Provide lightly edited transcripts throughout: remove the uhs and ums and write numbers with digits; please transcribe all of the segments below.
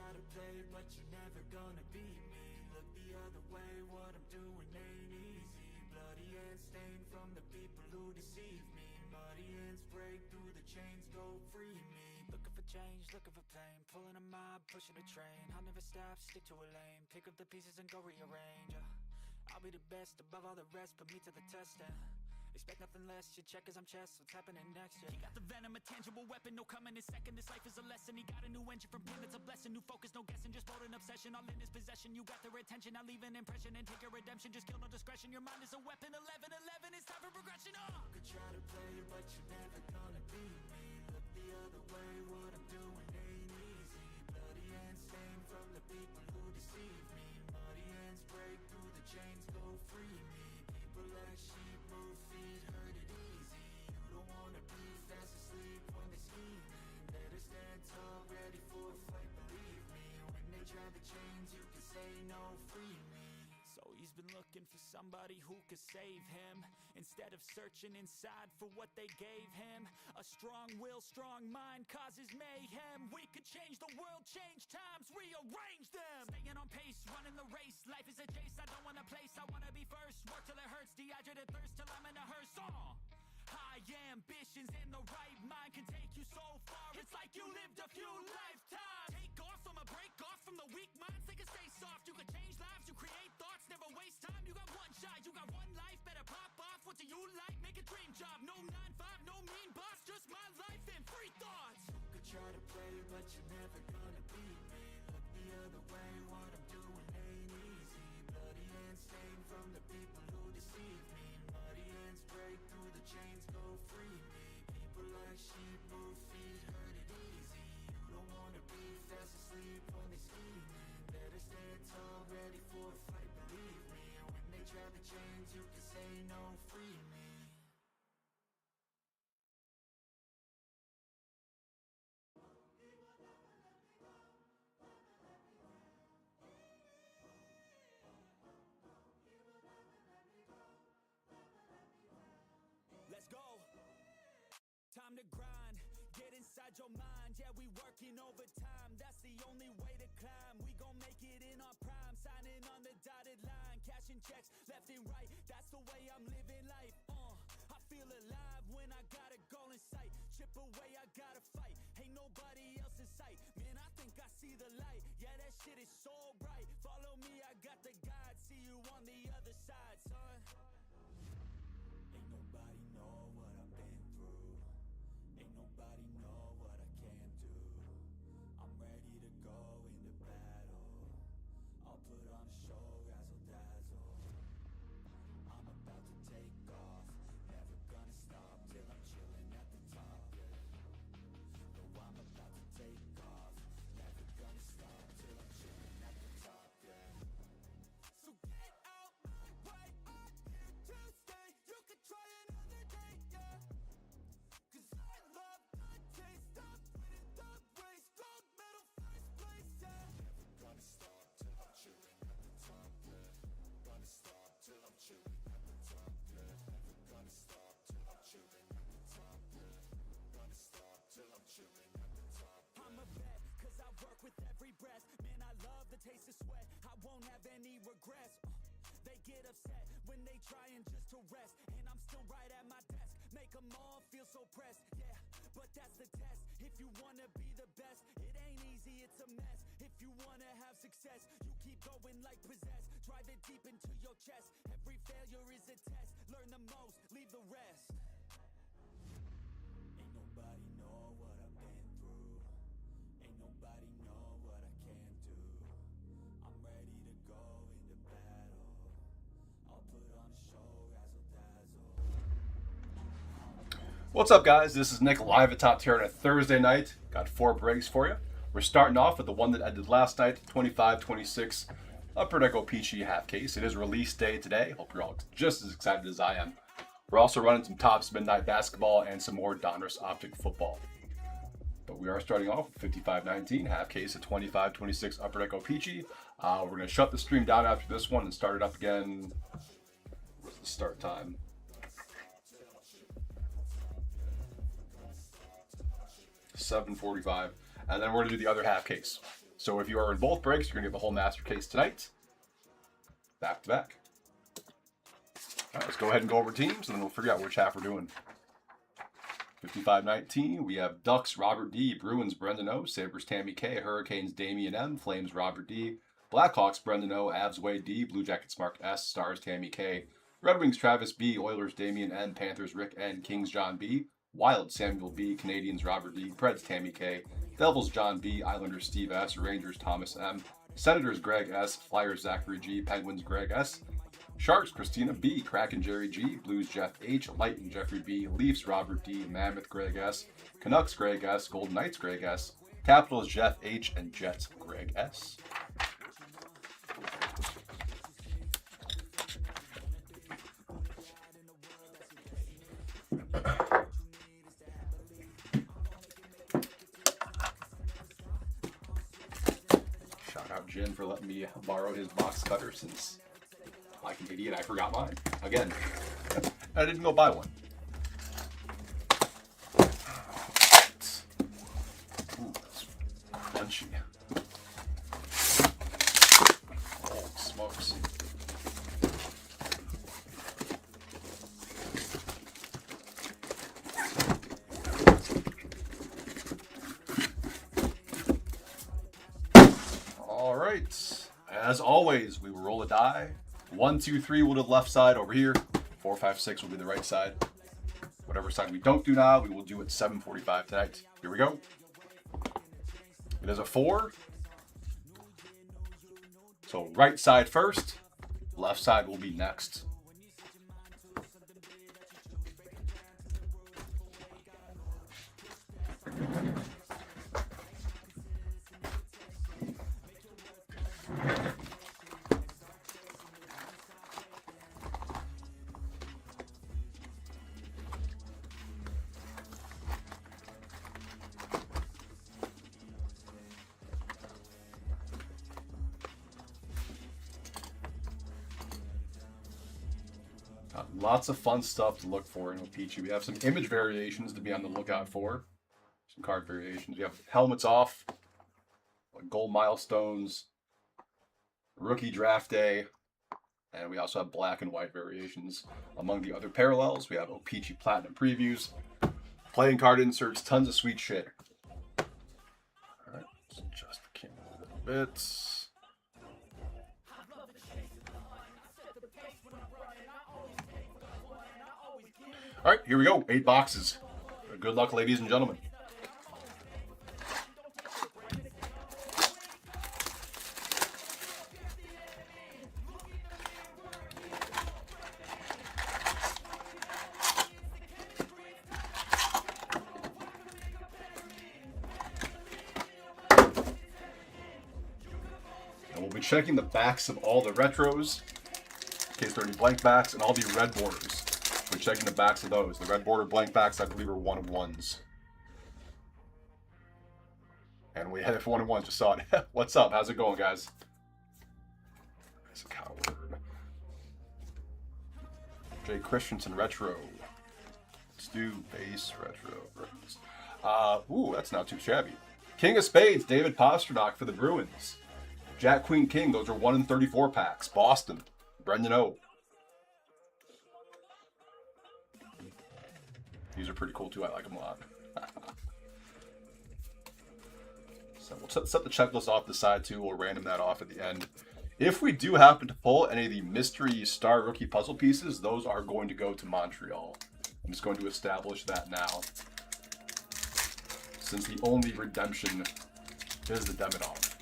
try to play, but you're never gonna beat me. Look the other way, what I'm doing ain't easy. Bloody hands stained from the people who deceive me. Muddy hands break through the chains, go free me. Looking for change, looking for pain, pulling a mob, pushing a train. I'll never stop, stick to a lane, pick up the pieces and go rearrange. I'll be the best above all the rest, put me to the test and expect nothing less, your check is I'm chess, what's happening next, yeah. He got the venom, a tangible weapon, no coming in second. This life is a lesson, he got a new engine from pain, it's a blessing. New focus, no guessing, just bold an obsession. All in his possession, you got their attention. I'll leave an impression and take your redemption. Just kill no discretion, your mind is a weapon. 11-11, it's time for progression, You could try to play, but you're never gonna beat me. Look the other way, what I'm doing ain't easy. Bloody hands stained from the people who deceive me. Muddy hands break through the chains, go free me. People like sheep move feet, hurt it easy. You don't wanna be fast asleep when they're scheming. Better stand tall, ready for a fight, believe me. When they try the chains, you can say no, free me. So he's been looking for somebody who could save him, instead of searching inside for what they gave him. A strong will, strong mind causes mayhem. We could change the world, change times, rearrange them. Staying on pace, running the race. Life is a chase, I don't want a place, I wanna be first. Work till it hurts, dehydrated thirst till I'm in a hearse. High ambitions in the right mind can take you so far. It's like you lived a few lifetimes. Take off from a break off from the weak minds. They can stay soft, you can change lives, you create thoughts, never waste time. You got one shot, you got one life, better pop off. What do you like? Make a dream job. No 9-5, no mean boss, just my life and free thoughts. You could try to play, but you're never gonna beat me. Look the other way, what I'm doing ain't easy. Bloody hands stained from the people who deceive me. Muddy hands break through the chains, go free me. People like sheep move feet, hurt it easy. You don't wanna be fast asleep when they're scheming. Better stand tall, ready for a fight, believe me. When they try the chains, you can say no, free me. Let's go. Time to grind, get inside your mind. Yeah, we working overtime, that's the only way to climb. We gon' make it in our prime, signing on the dotted line. Cashing checks left and right, that's the way I'm living life. I feel alive when I got a goal in sight. Chip away, I gotta fight, ain't nobody else in sight. Man, I think I see the light, yeah, that shit is so bright. Follow me, I got the guide, see you on the other side, son. Ain't nobody know what I've been through. Ain't nobody know what I can do. I'm ready to go into battle. I'll put on a show, razzle dazzle. I'm about to take off, never gonna stop till I'm chilling at the top. No, I'm about to take off, never gonna stop till I'm chilling at the top. So get out my way, I'm here to stay. You can try another day, Cause I love the taste of winning the race. Gold medal, first place, Never gonna stop till I'm chilling at the top, Gonna stop till I'm chilling at the top, Never gonna stop till I'm chilling at the top, Gonna stop till I'm chilling at the top. I'm a vet, cause I work with every breath. Man, I love the taste of sweat, I won't have any regrets. They get upset when they trying just to rest, and I'm still right at my desk. Make them all feel so pressed, yeah, but that's the test. If you wanna be the best, it ain't easy, it's a mess. If you wanna have success, you keep going like possessed. Drive it deep into your chest, every failure is a test. Learn the most, leave the rest. Ain't nobody know what I've been through. Ain't nobody know what I can do. I'm ready to go into battle. I'll put on a show, razzle dazzle. What's up, guys? This is Nick live at Top Tier on a Thursday night. Got 4 breaks for you. We're starting off with the one that ended last night, 25-26 Upper Deck Peachy half case. It is release day today. Hope you're all just as excited as I am. We're also running some Topps Midnight Basketball and some more Donruss Optic Football. But we are starting off with 55-19 half case at 25-26 Upper Deck Peachy. We're going to shut the stream down after this one and start it up again. What's the start time? 7:45, and then we're gonna do the other half case. So if you are in both breaks, you're going to get the whole master case tonight. Back to back. All right, let's go ahead and go over teams, and then we'll figure out which half we're doing. 55-19, we have Ducks, Robert D. Bruins, Brendan O. Sabres, Tammy K. Hurricanes, Damian M. Flames, Robert D. Blackhawks, Brendan O. Avs, Wade D. Blue Jackets, Mark S. Stars, Tammy K. Red Wings, Travis B. Oilers, Damian N. Panthers, Rick N. Kings, John B. Wild, Samuel B. Canadians, Robert D. Preds, Tammy K. Devils, John B. Islanders, Steve S. Rangers, Thomas M. Senators, Greg S. Flyers, Zachary G. Penguins, Greg S. Sharks, Christina B. Kraken, Jerry G. Blues, Jeff H. Lightning, Jeffrey B. Leafs, Robert D. Mammoth, Greg S. Canucks, Greg S. Golden Knights, Greg S. Capitals, Jeff H. and Jets, Greg S. Shout out Jen for letting me borrow his box cutter since, like an idiot, I forgot mine. Again, I didn't go buy one. Ooh, that's crunchy. Oh, smokes. All right. As always, we will roll a die. 1, 2, 3 will do the left side over here. 4, 5, 6 will be the right side. Whatever side we don't do now, we will do at 7:45 tonight. Here we go. It is a 4. So right side first, left side will be next. Lots of fun stuff to look for in O-Pee-Chee. We have some image variations to be on the lookout for. Some card variations. We have helmets off, gold milestones, rookie draft day, and we also have black and white variations. Among the other parallels, we have O-Pee-Chee Platinum previews, playing card inserts, tons of sweet shit. All right, let's adjust the camera a little bit. All right, here we go. 8 boxes. Good luck, ladies and gentlemen. And we'll be checking the backs of all the retros, in case there are any blank backs, and all the red borders. We're checking the backs of those. The red border blank backs, I believe, are 1-of-1s. And we have 1-of-1s. Just saw it. What's up? How's it going, guys? It's a coward. Jay Christensen retro. Let's do base retro. Ooh, that's not too shabby. King of Spades, David Pastrnak for the Bruins. Jack Queen King, those are 1-in-34 packs. Boston, Brendan O. These are pretty cool too. I like them a lot. So we'll set the checklist off the side too. We'll random that off at the end. If we do happen to pull any of the mystery star rookie puzzle pieces, those are going to go to Montreal. I'm just going to establish that now, since the only redemption is the Demidov.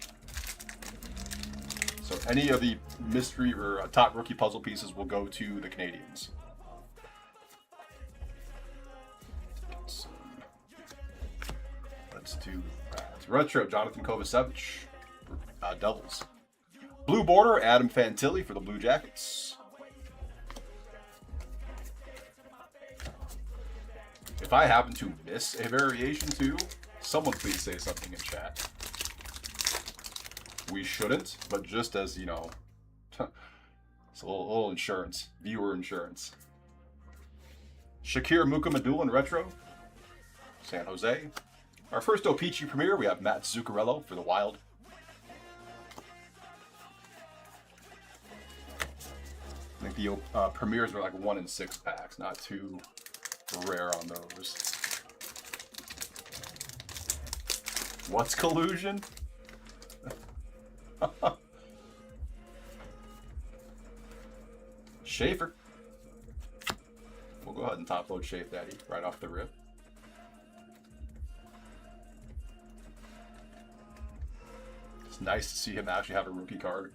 So any of the mystery or top rookie puzzle pieces will go to the Canadians. Let's do retro, Jonathan Kovacevic, Devils. Blue border, Adam Fantilli for the Blue Jackets. If I happen to miss a variation too, someone please say something in chat. We shouldn't, but just as, you know, it's a little insurance, viewer insurance. Shakir Mukamadulin retro, San Jose. Our first O-Pee-Chee premiere, we have Matt Zuccarello for the Wild. I think the premieres were like 1 in 6 packs, not too rare on those. What's collusion? Schaefer. We'll go ahead and top load Shafe Daddy right off the rip. It's nice to see him actually have a rookie card.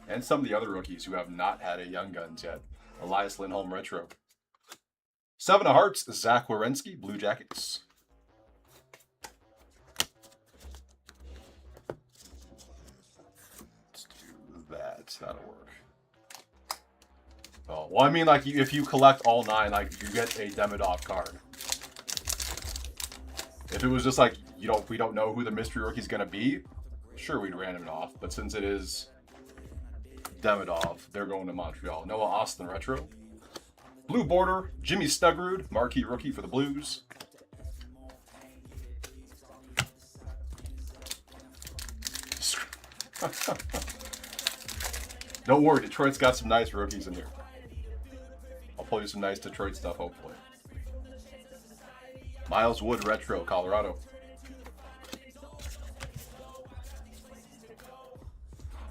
And some of the other rookies who have not had a Young Guns yet. Elias Lindholm Retro. 7 of Hearts, Zach Werenski, Blue Jackets. Let's do that. That'll work. Oh, well, I mean, like, if you collect all 9, like, you get a Demidov card. If it was just like, we don't know who the mystery rookie's gonna be, sure, we'd random it off. But since it is Demidov, they're going to Montreal. Noah Austin Retro. Blue border, Jimmy Snuggerud, marquee rookie for the Blues. Don't worry, Detroit's got some nice rookies in here. I'll pull you some nice Detroit stuff, hopefully. Miles Wood Retro, Colorado.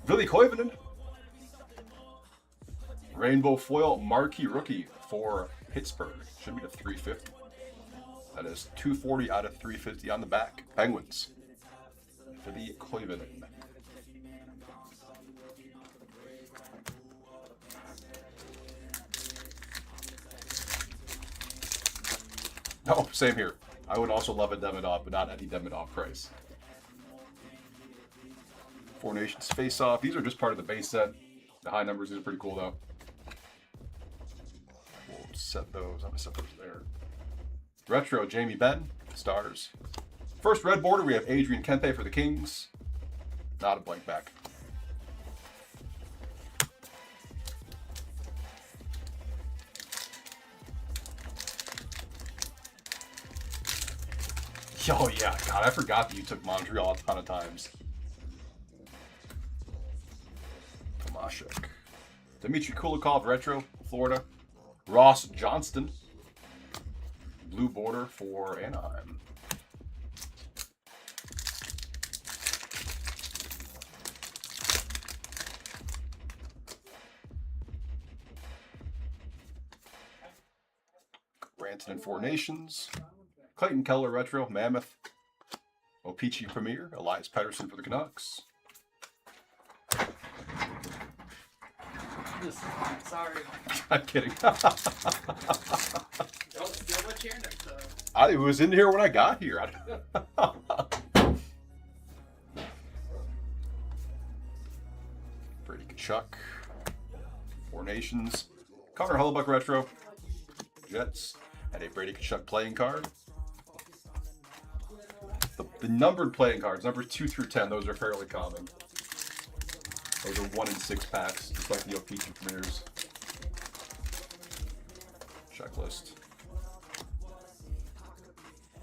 Ville Koivunen. Rainbow Foil Marquee Rookie for Pittsburgh. Should be to 350. That is 240 out of 350 on the back. Penguins. Ville Koivunen. Oh, same here. I would also love a Demidov, but not any Demidov price. Four Nations Face Off. These are just part of the base set. The high numbers, these are pretty cool though. We'll set those. I'm gonna set those there. Retro Jamie Benn, Stars. First red border, we have Adrian Kempe for the Kings. Not a blank back. Oh yeah, God, I forgot that you took Montreal a ton of times. Tomashek. Dmitry Kulikov Retro, Florida. Ross Johnston. Blue border for Anaheim. Granted in Four Nations. Clayton Keller Retro, Mammoth. Opeachy Premier, Elias Pettersson for the Canucks. Sorry. I'm kidding. Don't steal my chair next time. I was in here when I got here. Brady Tkachuk. Four Nations. Connor Hellebuyck Retro. Jets. And a Brady Tkachuk playing card. The numbered playing cards, numbers 2 through 10, those are fairly common. Those are 1 in 6 packs, just like the Opeachy Premiers. Checklist.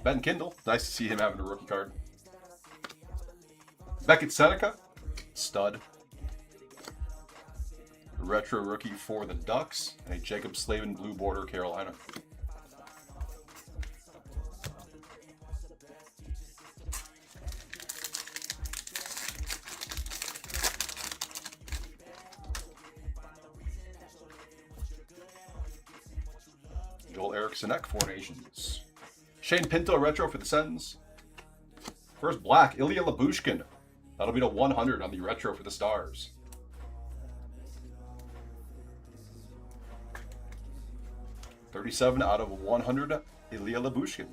Ben Kindle, nice to see him having a rookie card. Beckett Seneca, stud. Retro rookie for the Ducks, and a Jacob Slavin blue border, Carolina. Joel Eriksson, Four Nations. Shane Pinto Retro for the Sens. First black, Ilya Labushkin. That'll be to 100 on the Retro for the Stars. $37 out of 100, Ilya Labushkin.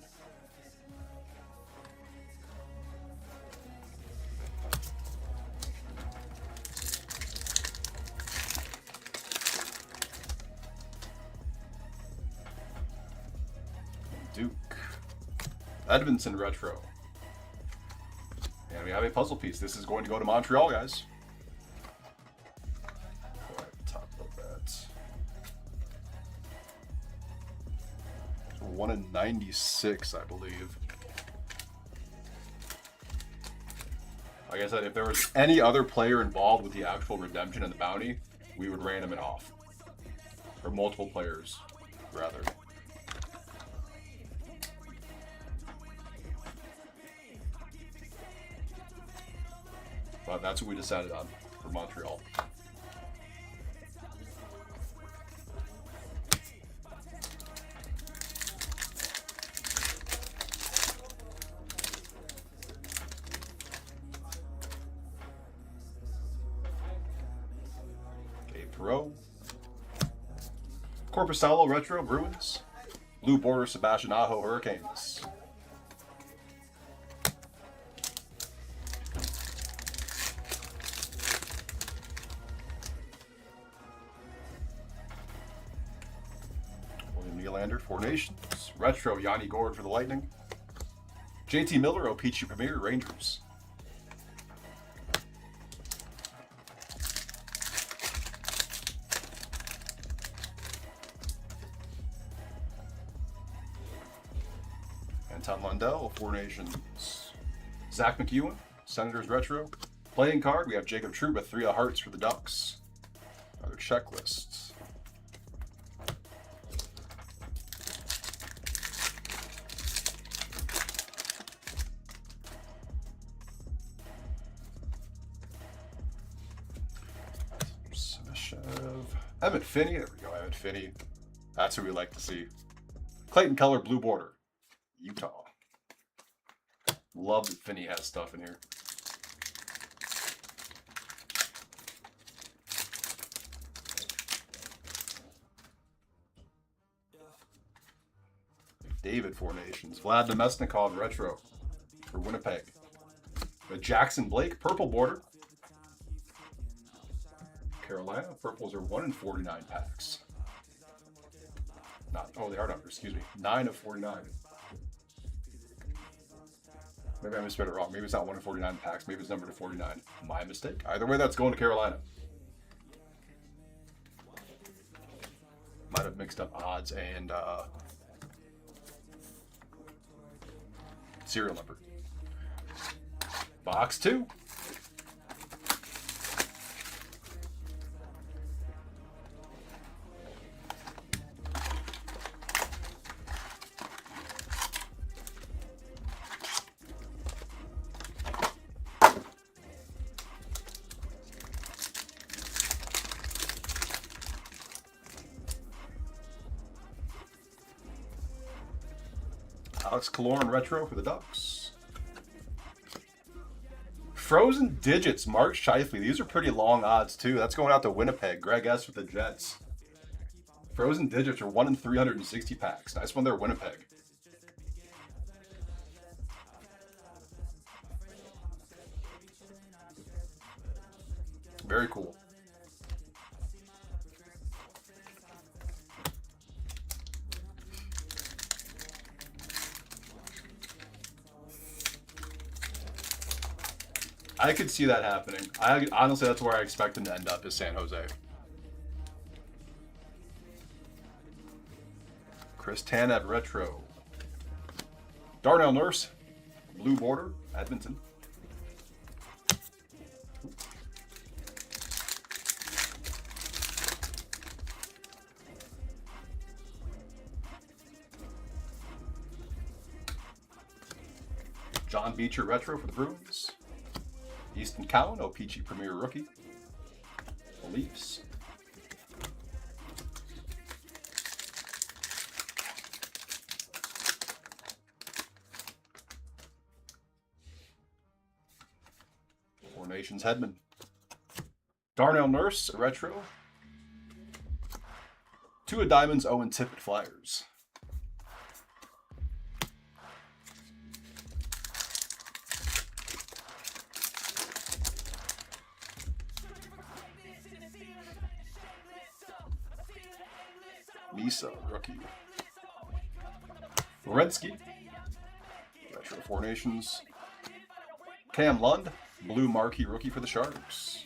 Duke. Edmondson Retro. And we have a puzzle piece. This is going to go to Montreal, guys. Go ahead, top of that. 1 in 96, I believe. Like I said, if there was any other player involved with the actual redemption and the bounty, we would random it off. Or multiple players, rather. But that's what we decided on for Montreal. Okay, Perot. Corpusalo Retro Bruins. Blue border Sebastian Aho Hurricanes. William Nylander, Four Nations. Retro Yanni Gourde for the Lightning. JT Miller, Opeachy Premier, Rangers. Anton Lundell, Four Nations. Zach McEwen, Senators Retro. Playing card, we have Jacob Trouba, 3 of Hearts for the Ducks. Another checklist. Emmett Finney, there we go, Emmett Finney. That's who we like to see. Clayton Keller, blue border, Utah. Love that Finney has stuff in here. David, Four Nations. Vlad Nemesnikov, retro for Winnipeg. The Jackson Blake, purple border. Carolina, purples are 1 in 49 packs. Oh, they are numbered, excuse me. 9 of 49. Maybe I misread it wrong. Maybe it's not 1 in 49 packs. Maybe it's numbered to 49. My mistake. Either way, that's going to Carolina. Might have mixed up odds and serial number. Box 2. Alex Killorn retro for the Ducks. Frozen Digits, Mark Scheifele. These are pretty long odds too. That's going out to Winnipeg. Greg S with the Jets. Frozen Digits are 1 in 360 packs. Nice one there, Winnipeg. Very cool. I could see that happening. Honestly, that's where I expect him to end up, is San Jose. Chris Tanev retro. Darnell Nurse, blue border, Edmonton. John Beecher retro for the Bruins. Easton Cowan, Opeachy Premier rookie. The Leafs. Four Nations Hedman. Darnell Nurse, a retro. 2 of Diamonds, Owen Tippett Flyers. Misa, rookie. Redski, retro Four Nations. Cam Lund, blue marquee rookie for the Sharks.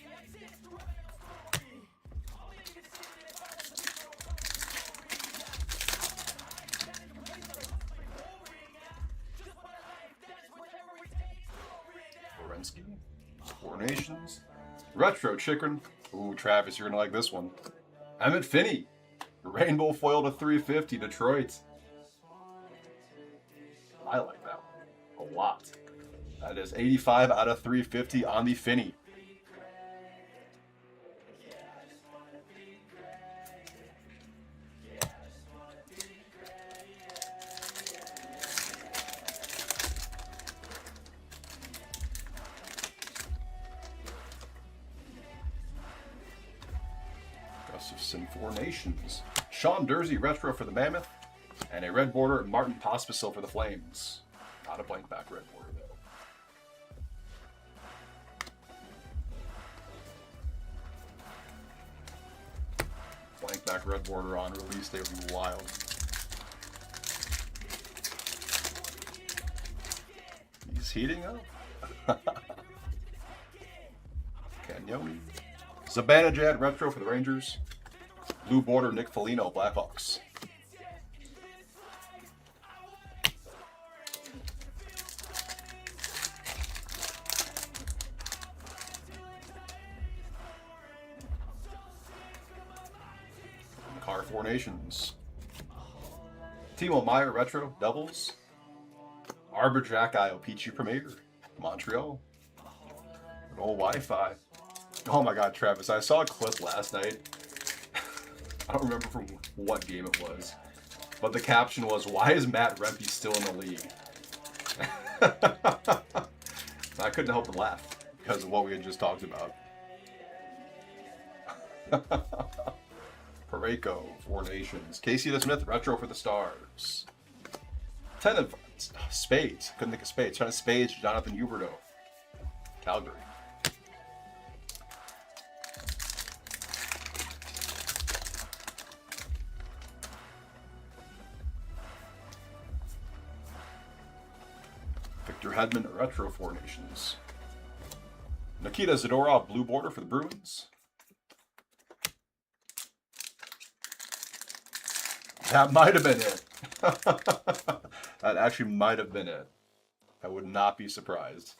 Redski, Four Nations. Retro Chikrin. Ooh, Travis, you're gonna like this one. Emmett Finney. Rainbow foil to 350, Detroit. I like that one a lot. That is 85 out of 350 on the Finny. Gustafson, Four Nations. Sean Dursey, retro for the Mammoth. And a red border, Martin Pospisil for the Flames. Not a blank back red border, though. Blank back red border on release day would be wild. He's heating up. Cagnoni. Zibanejad, retro for the Rangers. Blue border, Nick Foligno, Blackhawks. Car Four Nations. Timo Meyer, retro, Devils. Arbor Jack Peachy Premier, Montreal. Old Wi-Fi. Oh my god, Travis, I saw a clip last night. I don't remember from what game it was. But the caption was, "Why is Matt Rempe still in the league?" I couldn't help but laugh because of what we had just talked about. Parayko, Four Nations. Casey DeSmith, retro for the Stars. 10 of spades. Couldn't think of spades. 10 of spades, Jonathan Huberdeau, Calgary. Victor Hedman, retro Four Nations. Nikita Zadorov, blue border for the Bruins. That might have been it. That actually might have been it. I would not be surprised.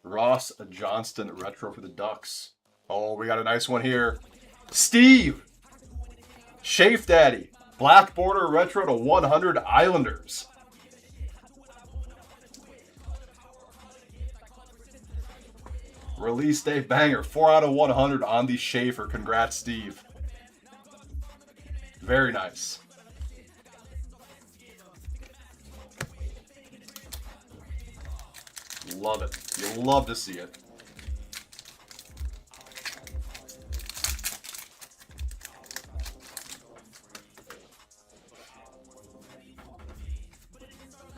Ross Johnston, retro for the Ducks. Oh, we got a nice one here. Steve! Shafe Daddy. Black border retro to 100 Islanders. Release day banger. 4 out of 100 on the Schaefer. Congrats, Steve. Very nice. Love it. You'll love to see it.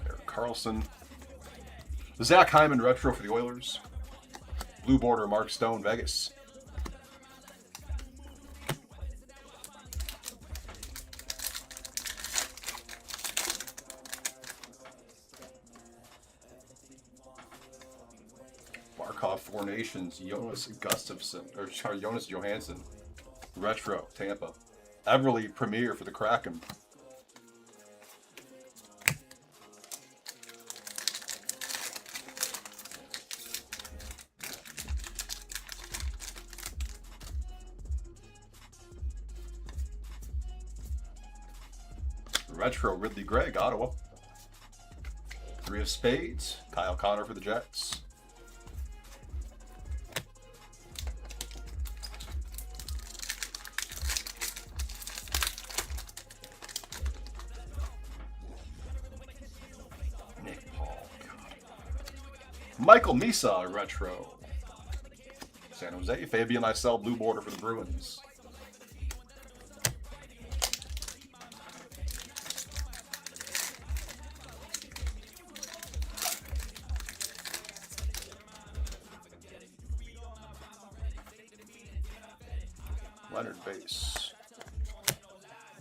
Eric Carlson. Zach Hyman, retro for the Oilers. Blue border, Mark Stone, Vegas. Barkov, Four Nations, Jonas Gustafson, or sorry, Jonas Johansson, retro, Tampa. Everly, Premier for the Kraken. Retro, Ridley Gregg, Ottawa. 3 of spades, Kyle Connor for the Jets. Nick Paul, God. Michael Misa, retro. San Jose, Fabian Lysell, blue border for the Bruins. Leonard base.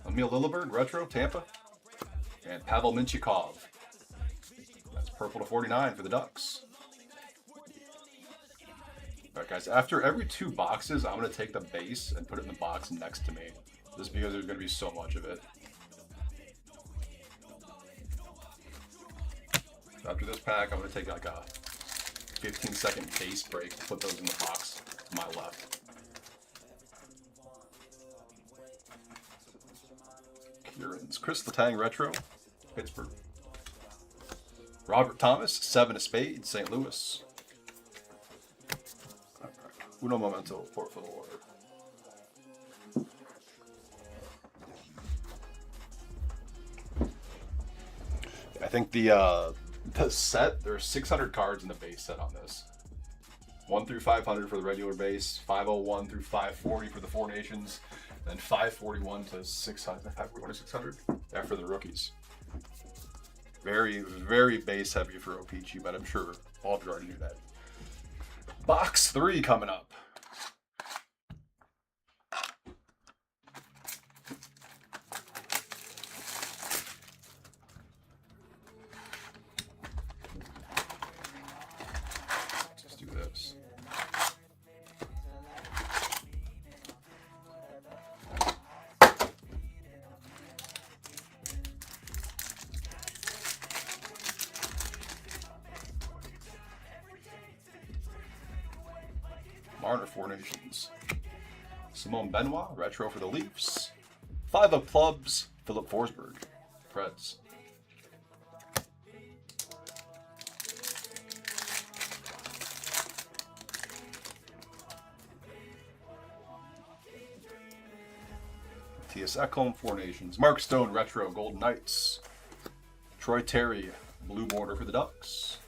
Emil Lilleberg, retro, Tampa. And Pavel Minchikov. That's purple to 49 for the Ducks. Alright guys, after every 2 boxes, I'm going to take the base and put it in the box next to me. Just because there's going to be so much of it. So after this pack, I'm going to take like a 15-second base break to put those in the box to my left. Twins. Chris Letang retro, Pittsburgh. Robert Thomas, 7 of spades, St. Louis. Uno momento, por favor. I think the set, there's 600 cards in the base set on this. 1 through 500 for the regular base, 501 through 540 for the Four Nations, then 541 to 600, 541 to 600 after the rookies. Very, very base heavy for OPG, but I'm sure all of you already knew that. Box 3 coming up. Let's do this. Marner, Four Nations. Simone Benoit, retro for the Leafs. 5 of clubs, Philip Forsberg, Preds. T.S. Ekholm, Four Nations. Mark Stone, retro, Golden Knights. Troy Terry, blue border for the Ducks.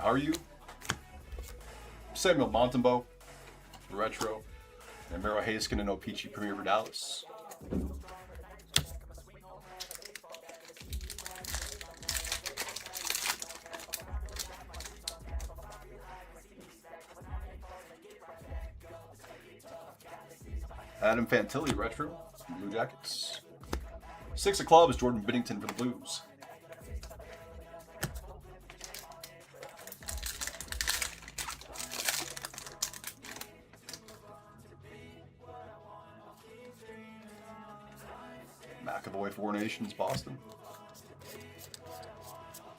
Are you? Samuel Montembeault, retro, and Miro Heiskanen and OPG Premier for Dallas. Adam Fantilli, retro, Blue Jackets. 6 of clubs, Jordan Binnington for the Blues. McAvoy, Four Nations, Boston.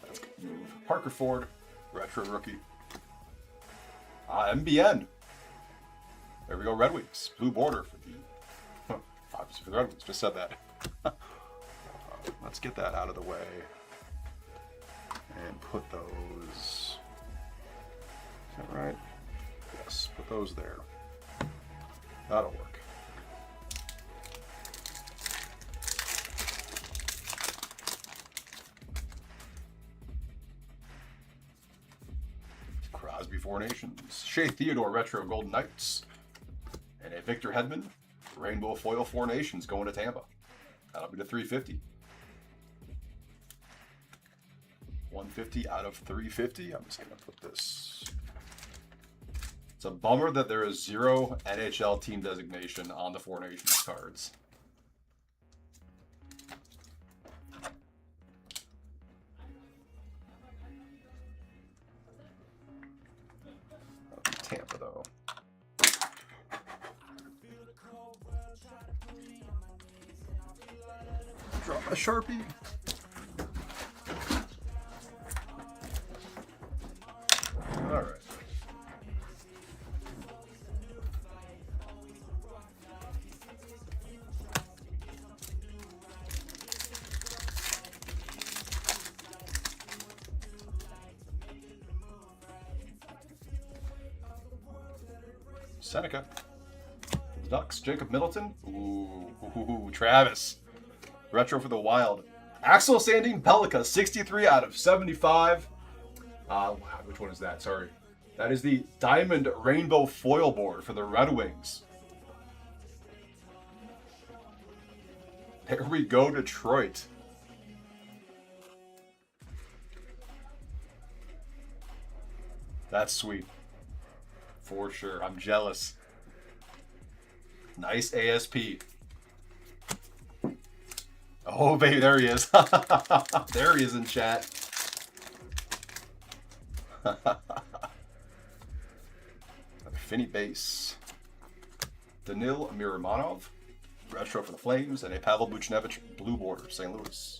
That's a good move. Parker Ford, retro rookie. MBN. There we go, Red Wings. Blue border for the obviously for the Red Wings. Just said that. Let's get that out of the way and put those. Is that right? Yes, put those there. That'll work. Crosby, Four Nations. Shea Theodore, retro, Golden Knights. And a Victor Hedman, rainbow foil, Four Nations, going to Tampa. That'll be the 350. 150 out of 350. I'm just going to put this. It's a bummer that there is 0 NHL team designation on the Four Nations cards. Tampa, though. Drop a Sharpie. All right. Seneca. The Ducks. Jacob Middleton. Ooh, Travis. Retro for the Wild. Axel Sandin Pellica, 63 out of 75. Which one is that? Sorry. That is the Diamond Rainbow Foil board for the Red Wings. There we go, Detroit. That's sweet. For sure. I'm jealous. Nice ASP. Oh, baby, there he is. There he is in chat. Finney base. Danil Miramonov, retro for the Flames, and a Pavel Buchnevich blue border, St. Louis.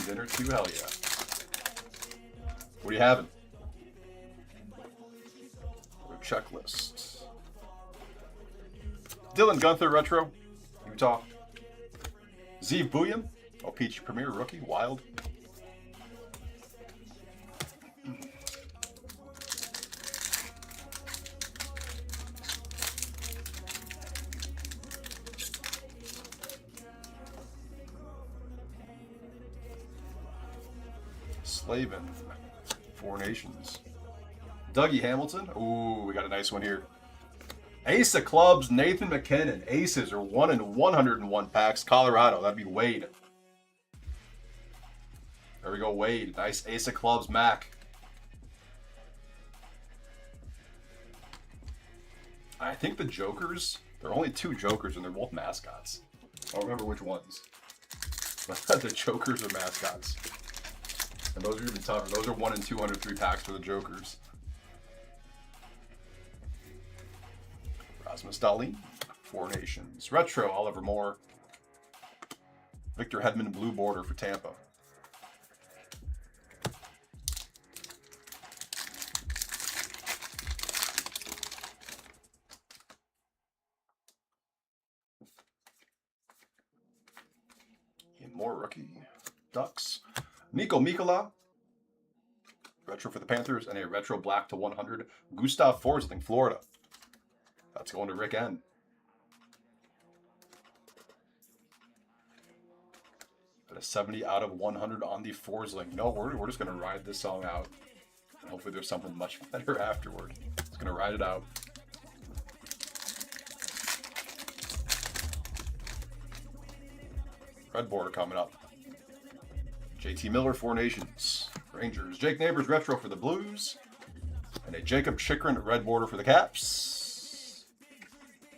dinner too? Hell yeah. What are you having? Checklist. Dylan Gunther Retro, Utah. Zeev Bouillon, Peachy Premier Rookie, Wild. Slavin, Four Nations. Dougie Hamilton. Ooh, we got a nice one here. Ace of Clubs, Nathan McKinnon. Aces are 1 in 101 packs. Colorado, that'd be Wade. There we go, Wade. Nice Ace of Clubs, Mac. I think the Jokers, there are only 2 Jokers and they're both mascots. I don't remember which ones. But the Jokers are mascots. And those are even tougher. Those are 1 in 203 packs for the Jokers. Rasmus Dahlin, Four Nations. Retro, Oliver Moore. Victor Hedman, blue border for Tampa. And more rookie. Ducks. Nico Mikola. Retro for the Panthers. And a retro black to 100. Gustav Forsling, Florida. That's going to Rick N. At a 70 out of 100 on the Forsling. No, we're just going to ride this song out. And hopefully there's something much better afterward. It's going to ride it out. Red border coming up. JT Miller, Four Nations. Rangers. Jake Neighbors, retro for the Blues. And a Jacob Chikrin, red border for the Caps.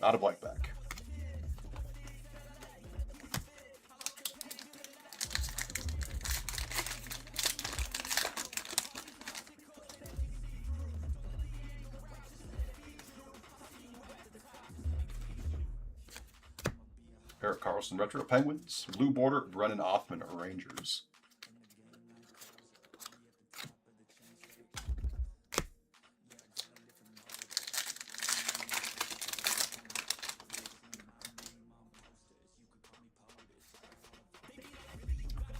Not a blank back. Eric Carlson, retro Penguins. Blue border, Brennan Othman, Rangers.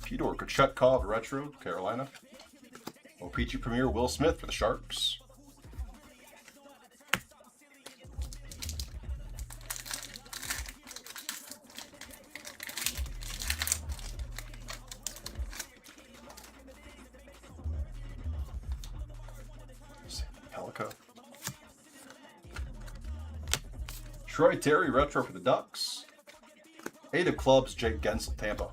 Fedor Kochetkov, retro, Carolina. Peachy Premier, Will Smith for the Sharks. Pelika. Troy Terry, retro for the Ducks. 8 of Clubs, Jake Gensel, Tampa.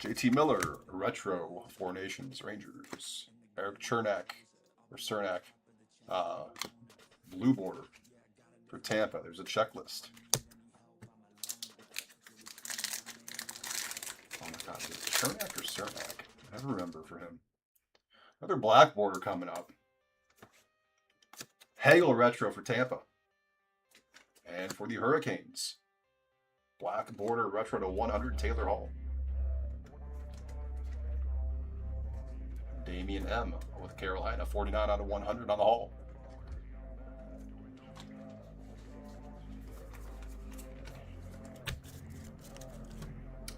JT Miller, retro, Four Nations, Rangers. Eric Cernak, blue border for Tampa. There's a checklist. Oh my God, is it Cernak or Cernak? I never remember for him. Another black border coming up. Hagel, retro for Tampa. And for the Hurricanes, black border, retro to 100, Taylor Hall. Damian M. with Carolina, 49 out of 100 on the Hall.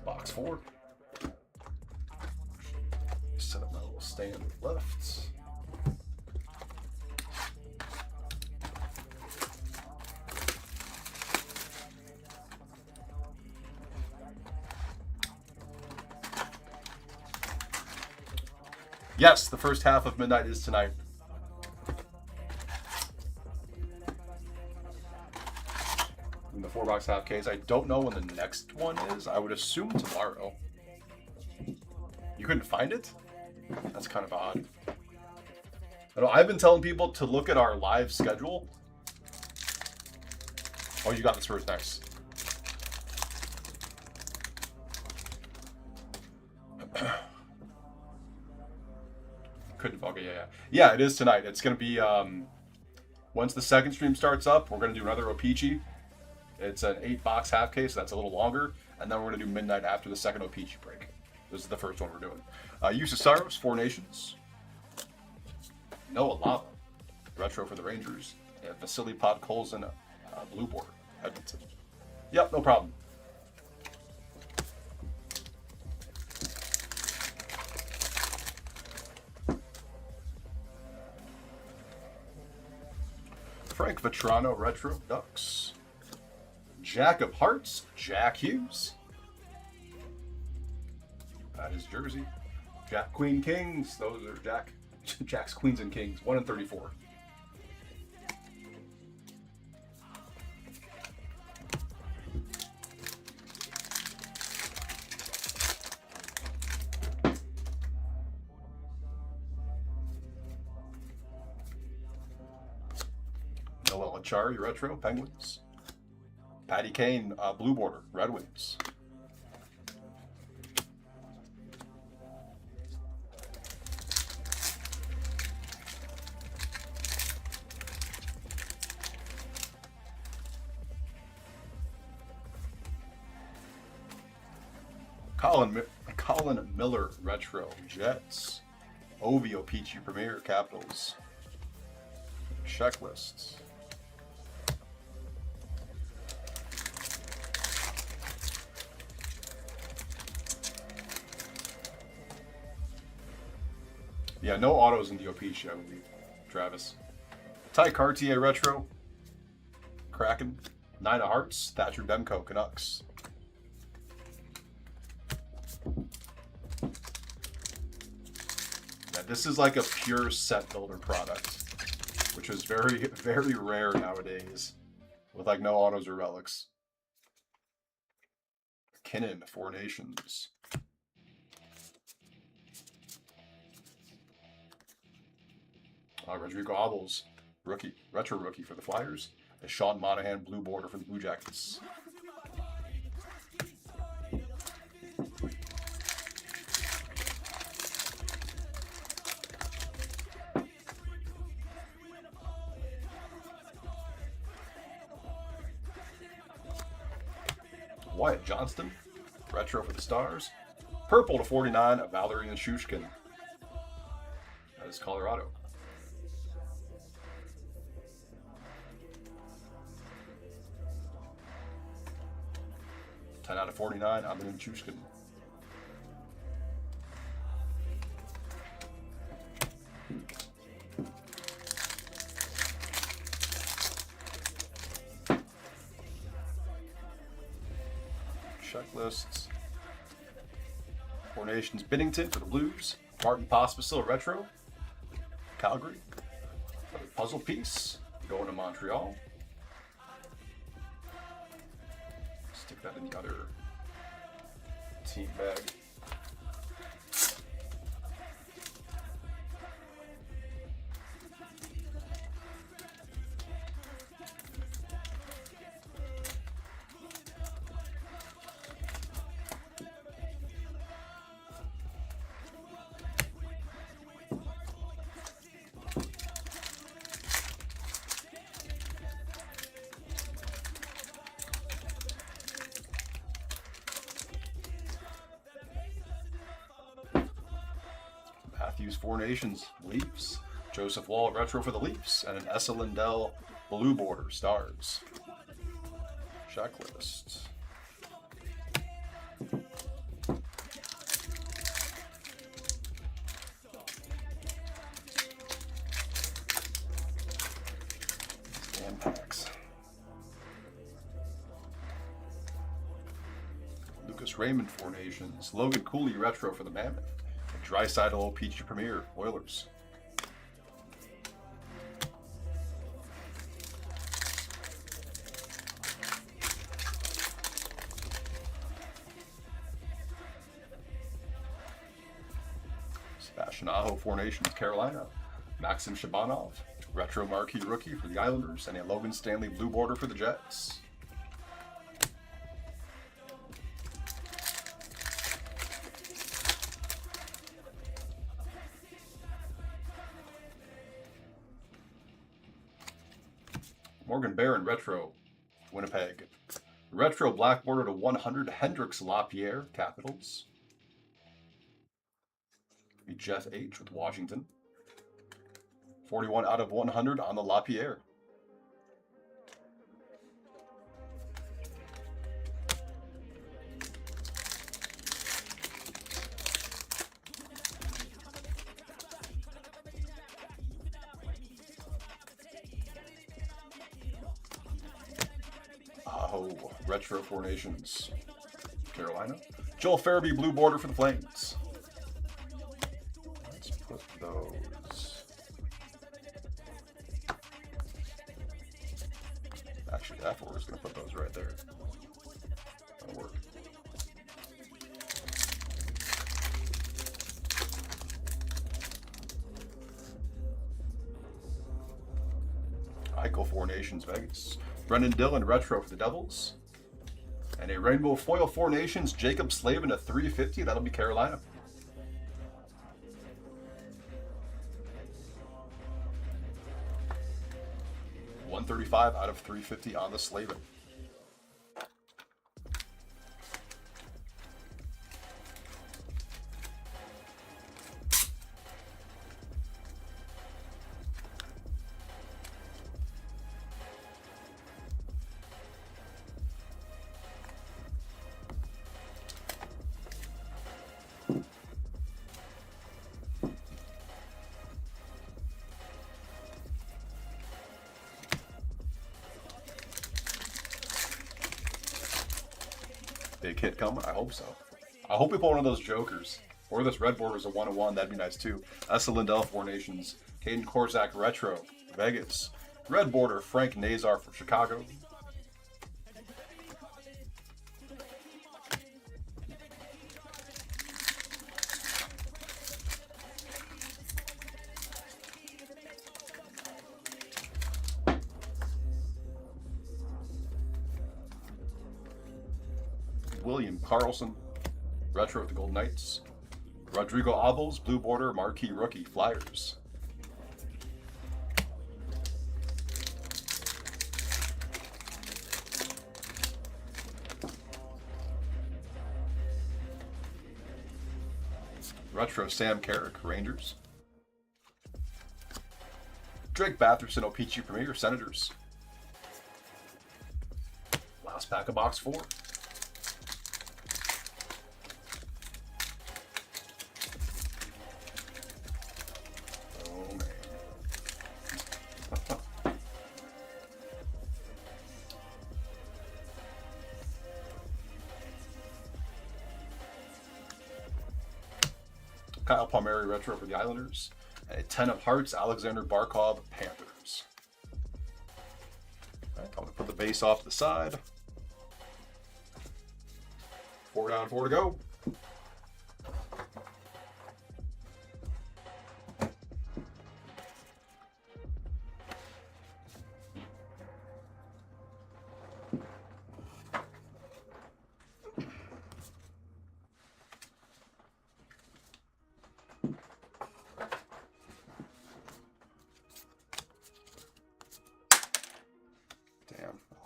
Box 4. Set up my little stand left. Yes, the first half of midnight is tonight. In the 4-box half case. I don't know when the next one is. I would assume tomorrow. You couldn't find it? That's kind of odd. I know, I've been telling people to look at our live schedule. Oh, you got this first. Nice. Okay, yeah, it is tonight. It's gonna be once the second stream starts up, we're gonna do another O-Pee-Chee. It's an 8-box half case, so that's a little longer, and then we're gonna do midnight after the second O-Pee-Chee break. This is the first one we're doing. Use of Saros, 4 Nations. Noah Lava, retro for the Rangers. And Vasily Podkolzin, blue border, Edmonton. Yep, no problem. Frank Vetrano, retro Ducks. Jack of Hearts, Jack Hughes. That is jersey. Jack Queen Kings. Those are Jack's Queens and Kings. 1 in 34. Noel Achari, retro Penguins. Patty Kane, blue border Red Wings. Colin Miller, retro Jets. Ovio Peachy Premier Capitals. Checklists. Yeah, no autos in the O-Pee-Chee, I believe, Travis. Ty Cartier retro. Kraken. 9 of Hearts. Thatcher Demko Canucks. Yeah, this is like a pure set builder product, which is very, very rare nowadays, with like no autos or relics. Kinnan, 4 Nations. Rodrigo Abels, retro rookie for the Flyers. A Sean Monahan, blue border for the Blue Jackets. Wyatt Johnston, retro for the Stars. Purple to 49 of Valerian Shushkin. That is Colorado. Out of 49, Amin Chushkin. Checklists. 4 Nations Binnington for the Blues. Martin Pospisil retro. Calgary. Another puzzle piece going to Montreal. Stick that in the other team bag. Matthews, 4 Nations, Leafs. Joseph Wall, retro for the Leafs. And an Essa Lindell, blue border, Stars. Checklist. Scan packs. Lucas Raymond, 4 Nations. Logan Cooley, retro for the Mammoth. Drysdale O-Pee-Chee Premier, Oilers. Sebastian Aho, 4 Nations, Carolina. Maxim Shabanov, retro marquee rookie for the Islanders, and a Logan Stanley blue border for the Jets. Morgan Barron Retro, Winnipeg. Retro black border to 100, Hendrix Lapierre, Capitals. Jeff H. with Washington. 41 out of 100 on the Lapierre. Retro Four Nations, Carolina. Joel Farabee, blue border for the Flames. Let's put those. Actually, that we're just going to put those right there. That'll work. Eichel Four Nations, Vegas. Brendan Dillon, retro for the Devils. And a Rainbow Foil Four Nations, Jacob Slavin, a 350. That'll be Carolina. $135 out of 350 on the Slavin. Big hit coming? I hope so. I hope we pull one of those Jokers. Or this red border is a 1-1. That'd be nice too. Essa Lindell, Four Nations. Caden Korzak, retro. Vegas. Red border, Frank Nazar for Chicago. William Carlson, retro with the Golden Knights. Rodrigo Abels, blue border, marquee rookie, Flyers. Retro Sam Carrick, Rangers. Drake Batherson, O-Pee-Chee Premier, Senators. Last pack of box 4. Kyle Palmieri, retro for the Islanders. A 10 of Hearts, Alexander Barkov, Panthers. All right, I'm going to put the base off to the side. 4 down, 4 to go.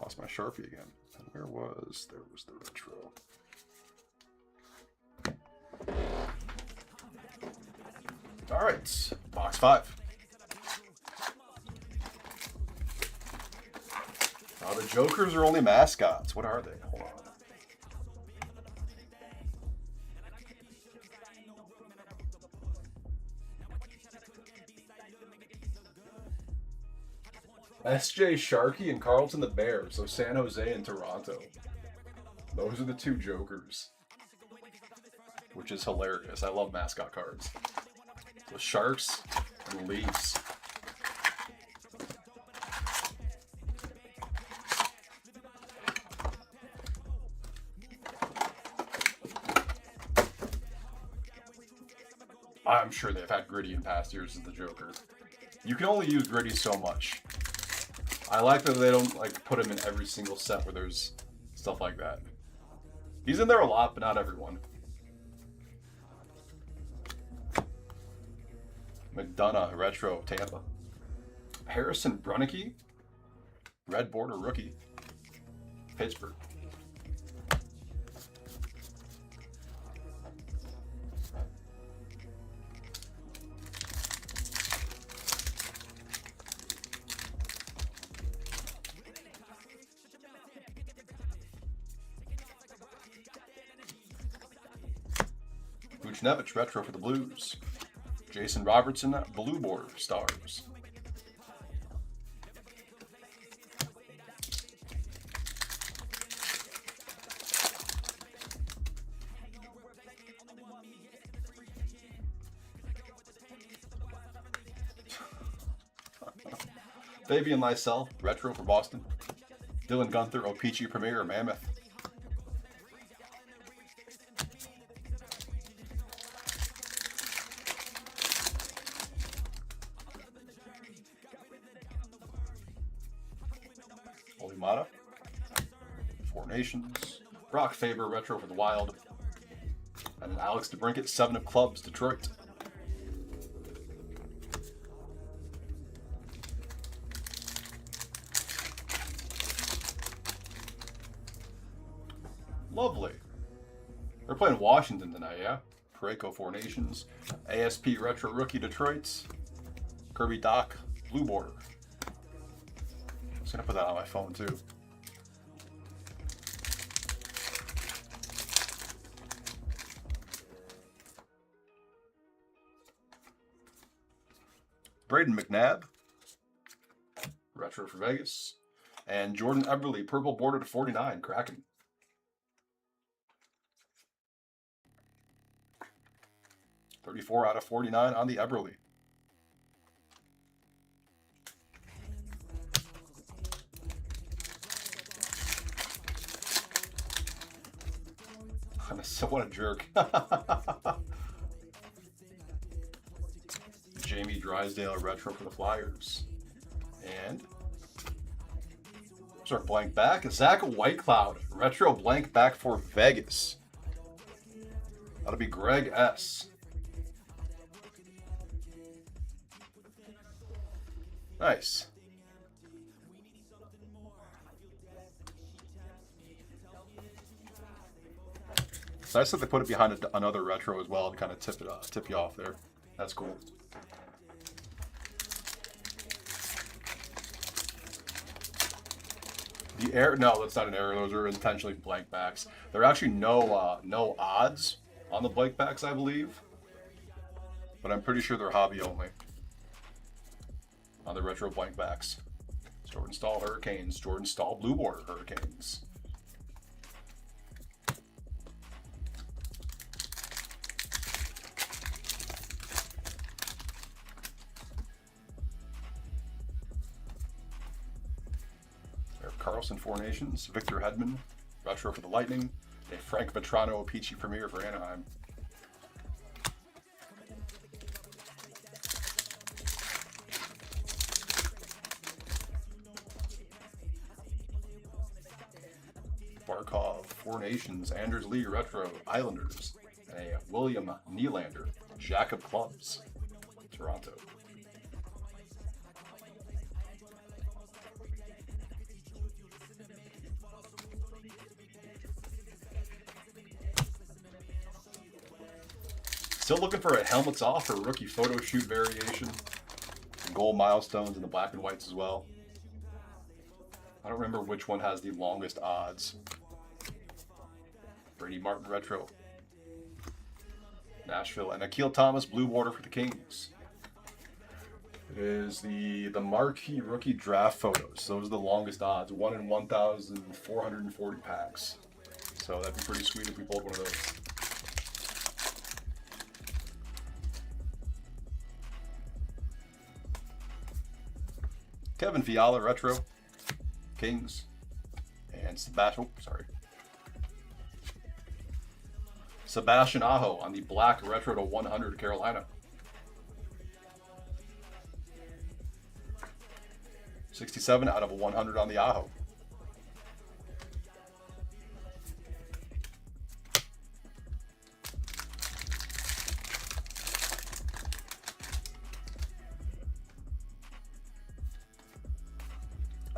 Lost my Sharpie again. And there was the retro. All right, box 5. Oh, the Jokers are only mascots. What are they? Hold on. S.J. Sharkey and Carlton the Bears, so San Jose and Toronto. Those are the 2 Jokers, which is hilarious. I love mascot cards. The Sharks and Leafs. I'm sure they've had Gritty in past years as the Joker. You can only use Gritty so much. I like that they don't put him in every single set where there's stuff like that. He's in there a lot, but not everyone. McDonough, retro, Tampa. Harrison Brunnicke, Red border rookie. Pittsburgh. Buchnevich retro for the Blues. Jason Robertson, blue border Stars. Fabian Lysell, retro for Boston. Dylan Gunther, O-Pee-Chee Premier, Mammoth. Olimata, Four Nations. Brock Faber, retro for the Wild. And then Alex DeBrincat, 7 of Clubs, Detroit. Lovely. We're playing Washington tonight, yeah? Parayko, Four Nations. ASP Retro Rookie, Detroit. Kirby Doc, blue border. I was going to put that on my phone, too. Braden McNabb, retro for Vegas. And Jordan Eberle, purple border to 49, Kraken. $34 out of $49 on the Eberle. What a jerk. Jamie Drysdale, retro for the Flyers. And sorry, blank back. Zach Whitecloud, retro blank back for Vegas. That'll be Greg S. Nice. It's nice that they put it behind another retro as well to kind of tip you off there. That's cool. The error? No, that's not an error. Those are intentionally blank backs. There are actually no odds on the blank backs, I believe, but I'm pretty sure they're hobby only on the retro blank backs. Jordan Stahl Hurricanes. Jordan Stahl blue border Hurricanes. Eric Carlson, Four Nations. Victor Hedman, retro for the Lightning. A Frank Vetrano O-Pee-Chee Premier for Anaheim. Barkov, Four Nations. Anders Lee, retro Islanders. And a William Nylander, Jack of Clubs, Toronto. Still looking for a helmets off or rookie photo shoot variation. Gold milestones in the black and whites as well. I don't remember which one has the longest odds. Brady Martin retro. Nashville. And Akil Thomas blue border for the Kings. It is the marquee rookie draft photos. Those are the longest odds. 1 in 1,440 packs. So that'd be pretty sweet if we pulled one of those. Kevin Fiala retro. Kings. And Sebastian Aho on the black retro to 100 Carolina. 67 out of 100 on the Aho.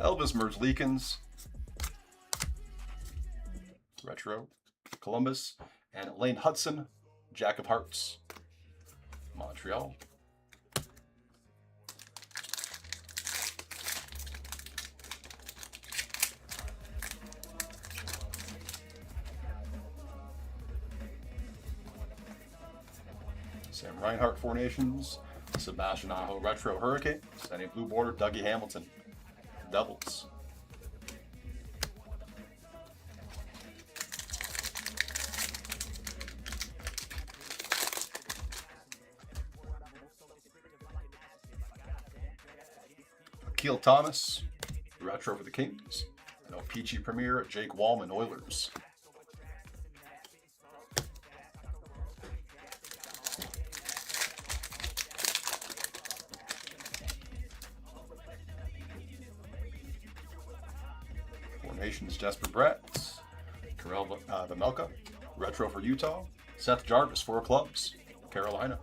Elvis Merzlikins, retro, Columbus, and Lane Hudson, Jack of Hearts, Montreal. Sam Reinhart, Four Nations, Sebastian Aho, retro Hurricanes, and a blue border, Dougie Hamilton, Devils. Akil Thomas, retro for the Kings, and O-Pee-Chee Premier, Jake Wallman, Oilers. Four Nations, Jesper Brett, Karel Vejmelka, retro for Utah, Seth Jarvis, Four Clubs, Carolina.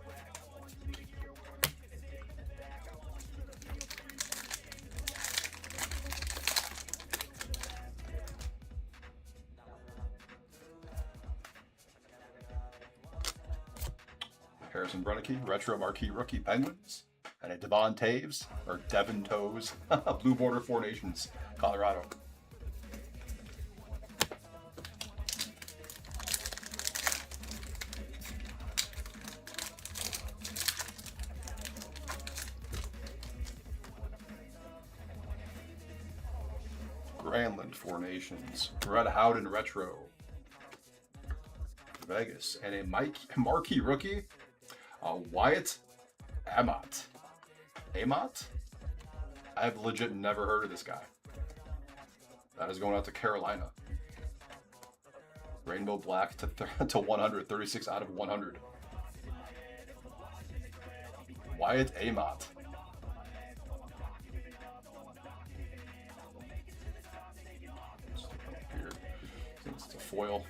Harrison Brunnicke, retro marquee rookie, Penguins, and a Devon Taves, or Devon Toes, blue border, Four Nations, Colorado. Granlund, Four Nations, Brett Howden, retro, Vegas, and a marquee rookie, Wyatt Amott. Amott? I've legit never heard of this guy. That is going out to Carolina. Rainbow Black to 100, 36 out of 100. Wyatt Amott. Here, it's a foil.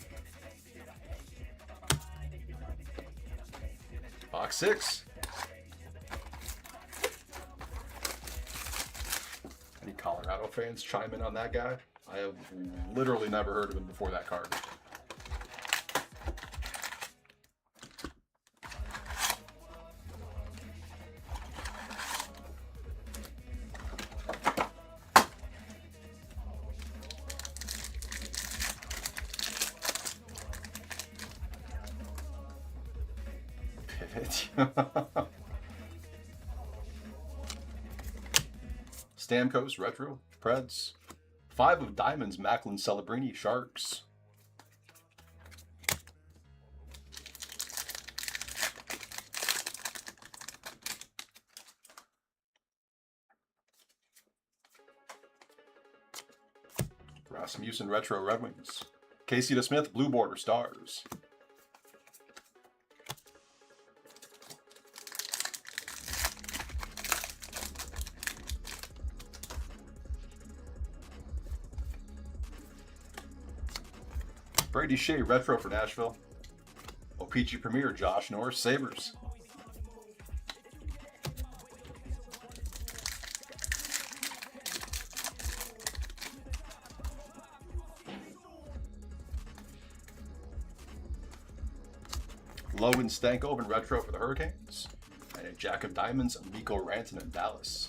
Box 6. Any Colorado fans chime in on that guy? I have literally never heard of him before that card. Stamkos, retro, Preds. 5 of Diamonds, Macklin Celebrini, Sharks. Rasmussen, retro, Red Wings. Casey DeSmith, blue border, Stars. Brady Shea, retro for Nashville. O-Pee-Chee Premier, Josh Norris, Sabres. Logan Stankoven, retro for the Hurricanes. And a Jack of Diamonds, Mikko Rantanen, Dallas.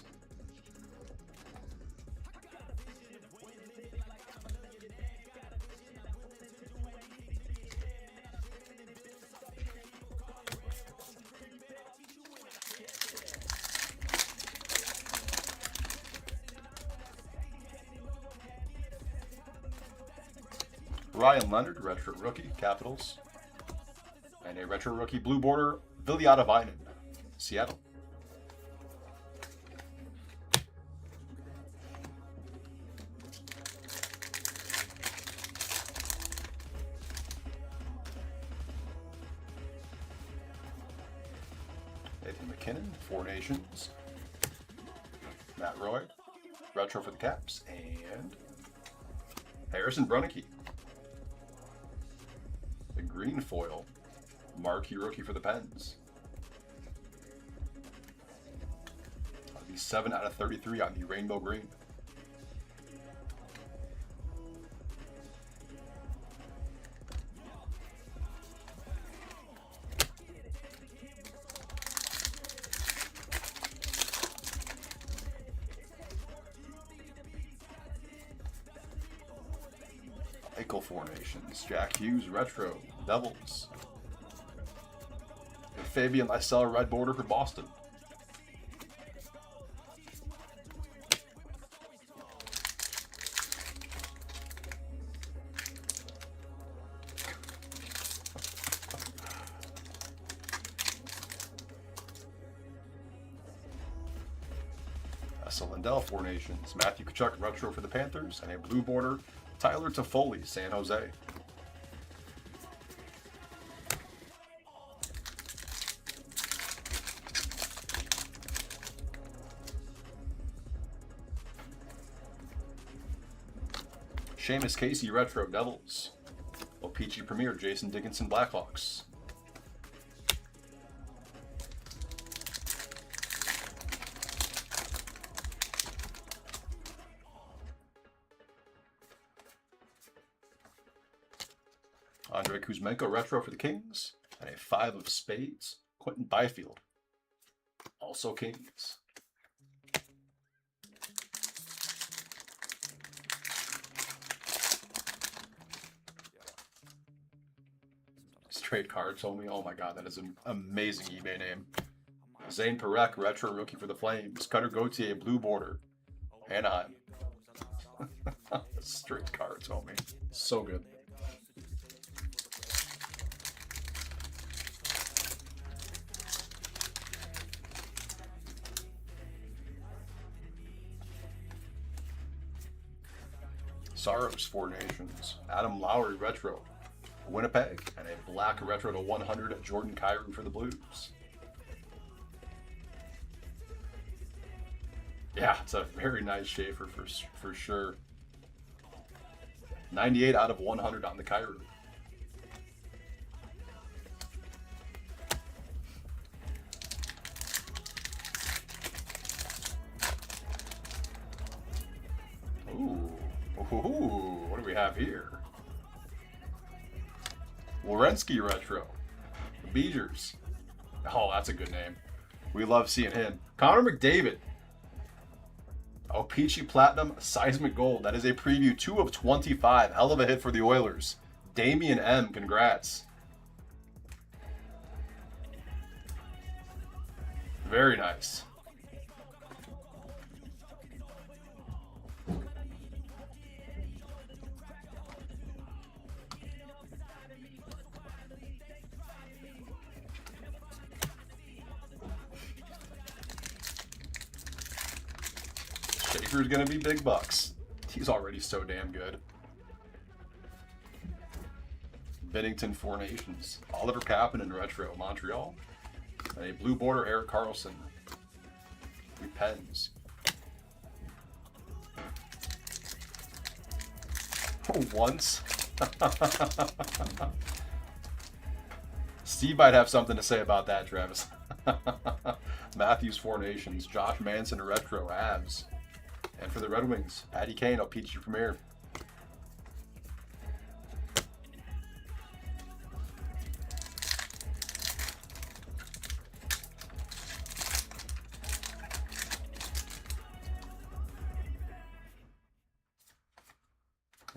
Ryan Leonard, retro rookie, Capitals. And a retro rookie, blue border, Viljata-Vainen, Seattle. Nathan McKinnon, Four Nations. Matt Roy, retro for the Caps. And Harrison Brunnicke. The green foil, marquee rookie for the Pens. That'll be 7 out of 33 on the rainbow green. Michael Formations, Jack Hughes Retro, Devils. And Fabian Lysell red border for Boston. Lindell, Four Nations. Matthew Tkachuk, retro for the Panthers. And a blue border, Tyler Toffoli, San Jose. Seamus Casey, retro, Devils. O-Pee-Chee Premier, Jason Dickinson, Blackhawks. Andrei Kuzmenko, retro for the Kings. And a 5 of spades, Quentin Byfield. Also Kings. Straight cards only. Oh my god, that is an amazing eBay name. Zane Parekh, retro rookie for the Flames. Cutter Gauthier, blue border. Anaheim. Straight cards, homie. So good. Saros, Four Nations. Adam Lowry, retro. Winnipeg. And a black retro to 100 at Jordan Kyrou for the Blues. Yeah, it's a very nice Schaefer for sure. 98 out of 100 on the Kyrou. Ooh, what do we have here? Werenski retro. The Beegers. Oh, that's a good name. We love seeing him. Connor McDavid. Oh, Peachy Platinum, Seismic Gold. That is a preview 2 of 25. Hell of a hit for the Oilers. Damian M, congrats. Very nice. Schaefer's gonna be big bucks. He's already so damn good. Bennington, Four Nations. Oliver Kapanen, retro, Montreal. And a blue border, Erik Karlsson. 3 pens. Once. Steve might have something to say about that, Travis. Matthews, Four Nations. Josh Manson, retro, Avs. And for the Red Wings, Patty Kane, O-Pee-Chee Premier.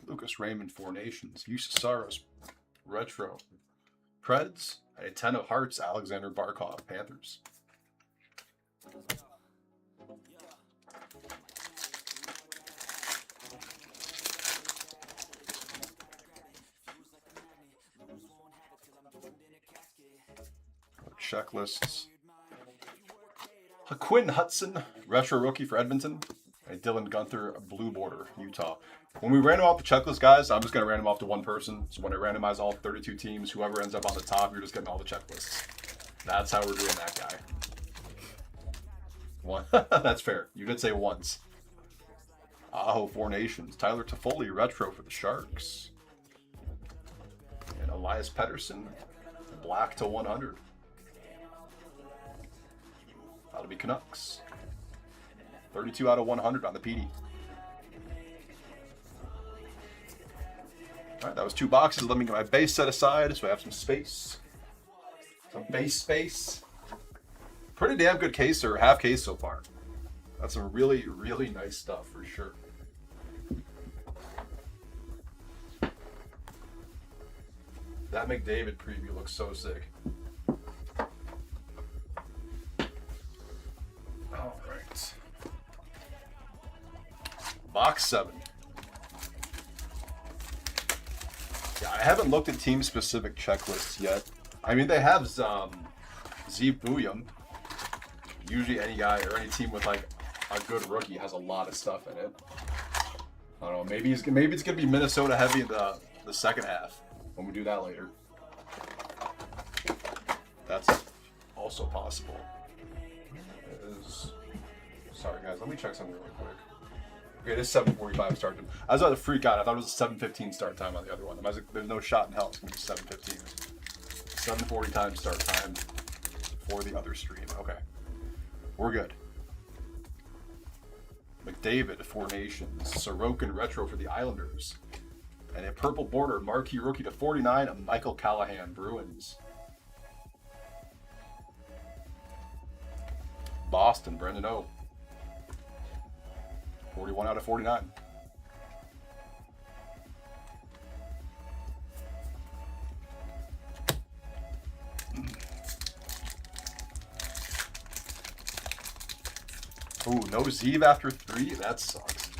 Lucas Raymond, Four Nations. Jussi Saros, retro. Preds, and a 10 of hearts, Alexander Barkov, Panthers. Checklists. Quinn Hudson, retro rookie for Edmonton. And Dylan Gunther, blue border, Utah. When we random off the checklist, guys, I'm just going to random off to one person. So when I randomize all 32 teams, whoever ends up on the top, you're just getting all the checklists. That's how we're doing that guy. One. That's fair. You did say once. Aho, Four Nations. Tyler Toffoli, retro for the Sharks. And Elias Pettersson, black to 100. That'll be Canucks. 32 out of 100 on the PD. All right, that was 2 boxes. Let me get my base set aside so I have some space. Some base space. Pretty damn good case, or half case so far. That's some really, really nice stuff for sure. That McDavid preview looks so sick. All right. Box 7. Yeah, I haven't looked at team-specific checklists yet. I mean, they have Zeev Bouillon. Usually any guy or any team with like a good rookie has a lot of stuff in it. I don't know. Maybe it's gonna be Minnesota heavy in the second half when we do that later. That's also possible. Sorry guys, let me check something really quick. Okay, it is 7:45 start time. I was about to freak out. I thought it was a 7:15 start time on the other one. I was like, there's no shot in hell it's gonna be 7:15. 7:40 time start time for the other stream. Okay, we're good. McDavid, Four Nations, Sorokin retro for the Islanders, and a purple border marquee rookie to 49 of Michael Callahan, Bruins. Boston, Brendan O. 41 out of 49. Ooh, no Zeev after 3? That sucks.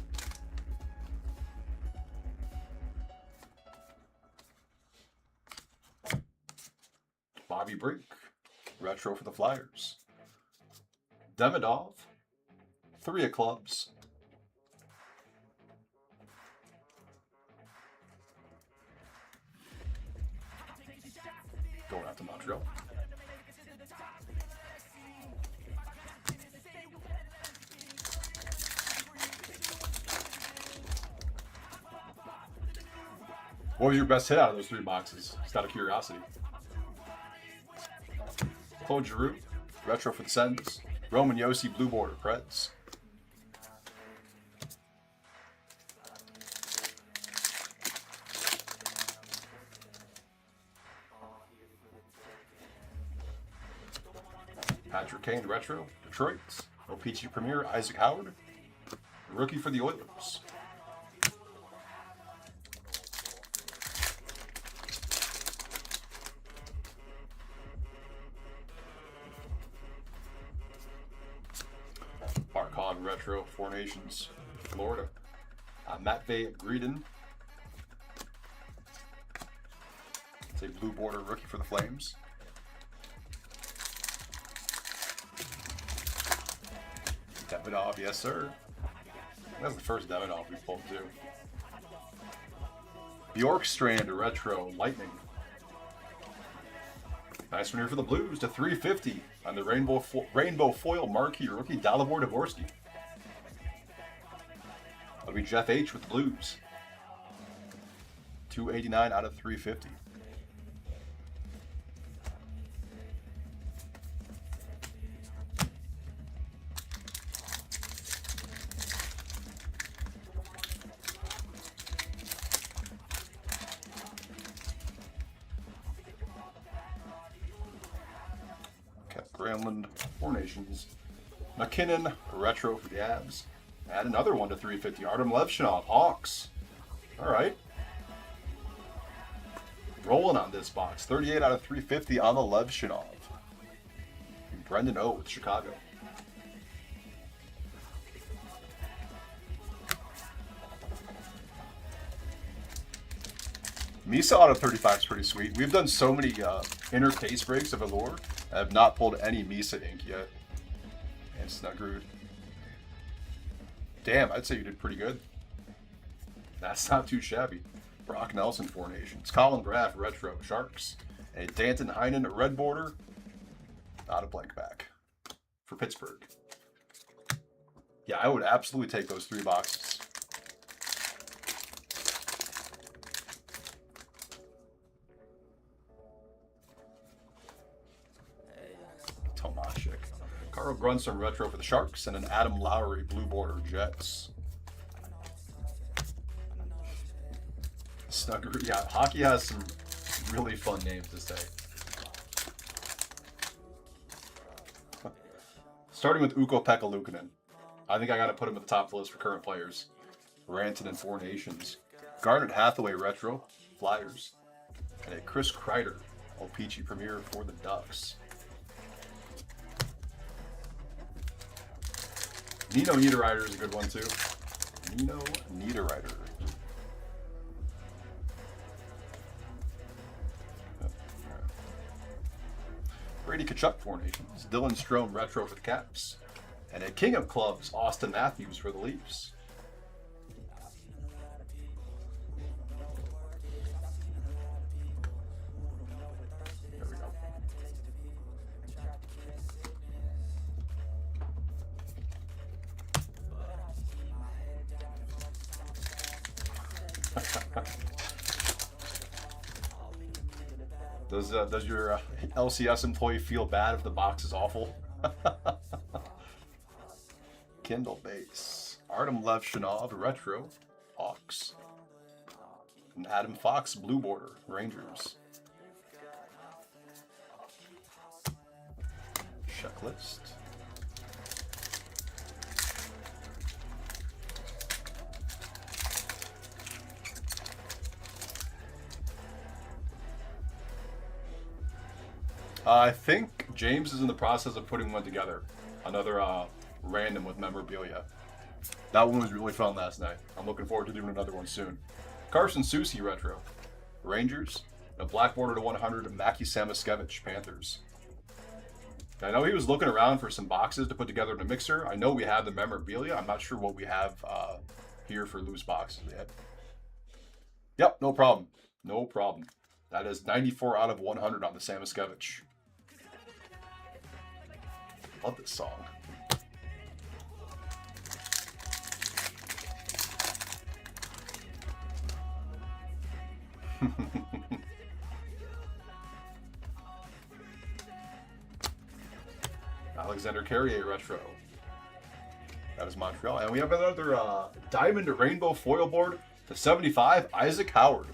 Bobby Brink, retro for the Flyers. Demidov, 3 of clubs. Going out to Montreal. What was your best hit out of those 3 boxes? Just out of curiosity. Claude Giroux, retro for the Sens. Roman Josi, blue border, Preds. Patrick Kane, retro, Detroit. OPG Premier, Isaac Howard. Rookie for the Oilers. Barkov retro, Four Nations, Florida. Matvei Greden. It's a blue border rookie for the Flames. Demidov, yes sir. That's the first Demidov we pulled too. Bjorkstrand retro, Lightning. Nice one here for the Blues to 350 on the rainbow foil marquee rookie Dalibor Dvorsky. That'll be Jeff H with the Blues. 289 out of 350. Granlund, Four Nations. McKinnon, retro for the Avs. Add another one to 350. Artem Levshinov, Hawks. All right. Rolling on this box. 38 out of 350 on the Levshinov. And Brendan O with Chicago. Misa out of 35 is pretty sweet. We've done so many inner case breaks of Allure. I have not pulled any Misa ink yet. And Snuggerud. Damn, I'd say you did pretty good. That's not too shabby. Brock Nelson, Four Nations. Colin Graff, retro, Sharks. A Danton Heinen, red border. Not a blank back. For Pittsburgh. Yeah, I would absolutely take those 3 boxes. Tomashik. Carl Grunstrom retro for the Sharks and an Adam Lowry blue border Jets. Snugger, yeah, hockey has some really fun names to say. Starting with Ukko-Pekka Luukkonen. I think I got to put him at the top of the list for current players. Rantanen, Four Nations. Garnet Hathaway retro, Flyers. And a Chris Kreider, Peachy Premier for the Ducks. Nino Niederreiter is a good one too. Nino Niederreiter. Brady Tkachuk, 4 Nations. Dylan Strome, retro for the Caps. And a King of Clubs, Austin Matthews for the Leafs. There we go. Does your LCS employee feel bad if the box is awful? Kindle base. Artem Levshinov, retro, Hawks. And Adam Fox, blue border, Rangers. Checklist. I think James is in the process of putting one together. Another random with memorabilia. That one was really fun last night. I'm looking forward to doing another one soon. Carson Soucy retro. Rangers. A black border to 100 Mackie Samoskevich, Panthers. I know he was looking around for some boxes to put together in a mixer. I know we have the memorabilia. I'm not sure what we have here for loose boxes yet. Yep, no problem. No problem. That is 94 out of 100 on the Samoskevich. Love this song. Alexander Carrier retro. That is Montreal. And we have another Diamond Rainbow foil board to 75, Isaac Howard.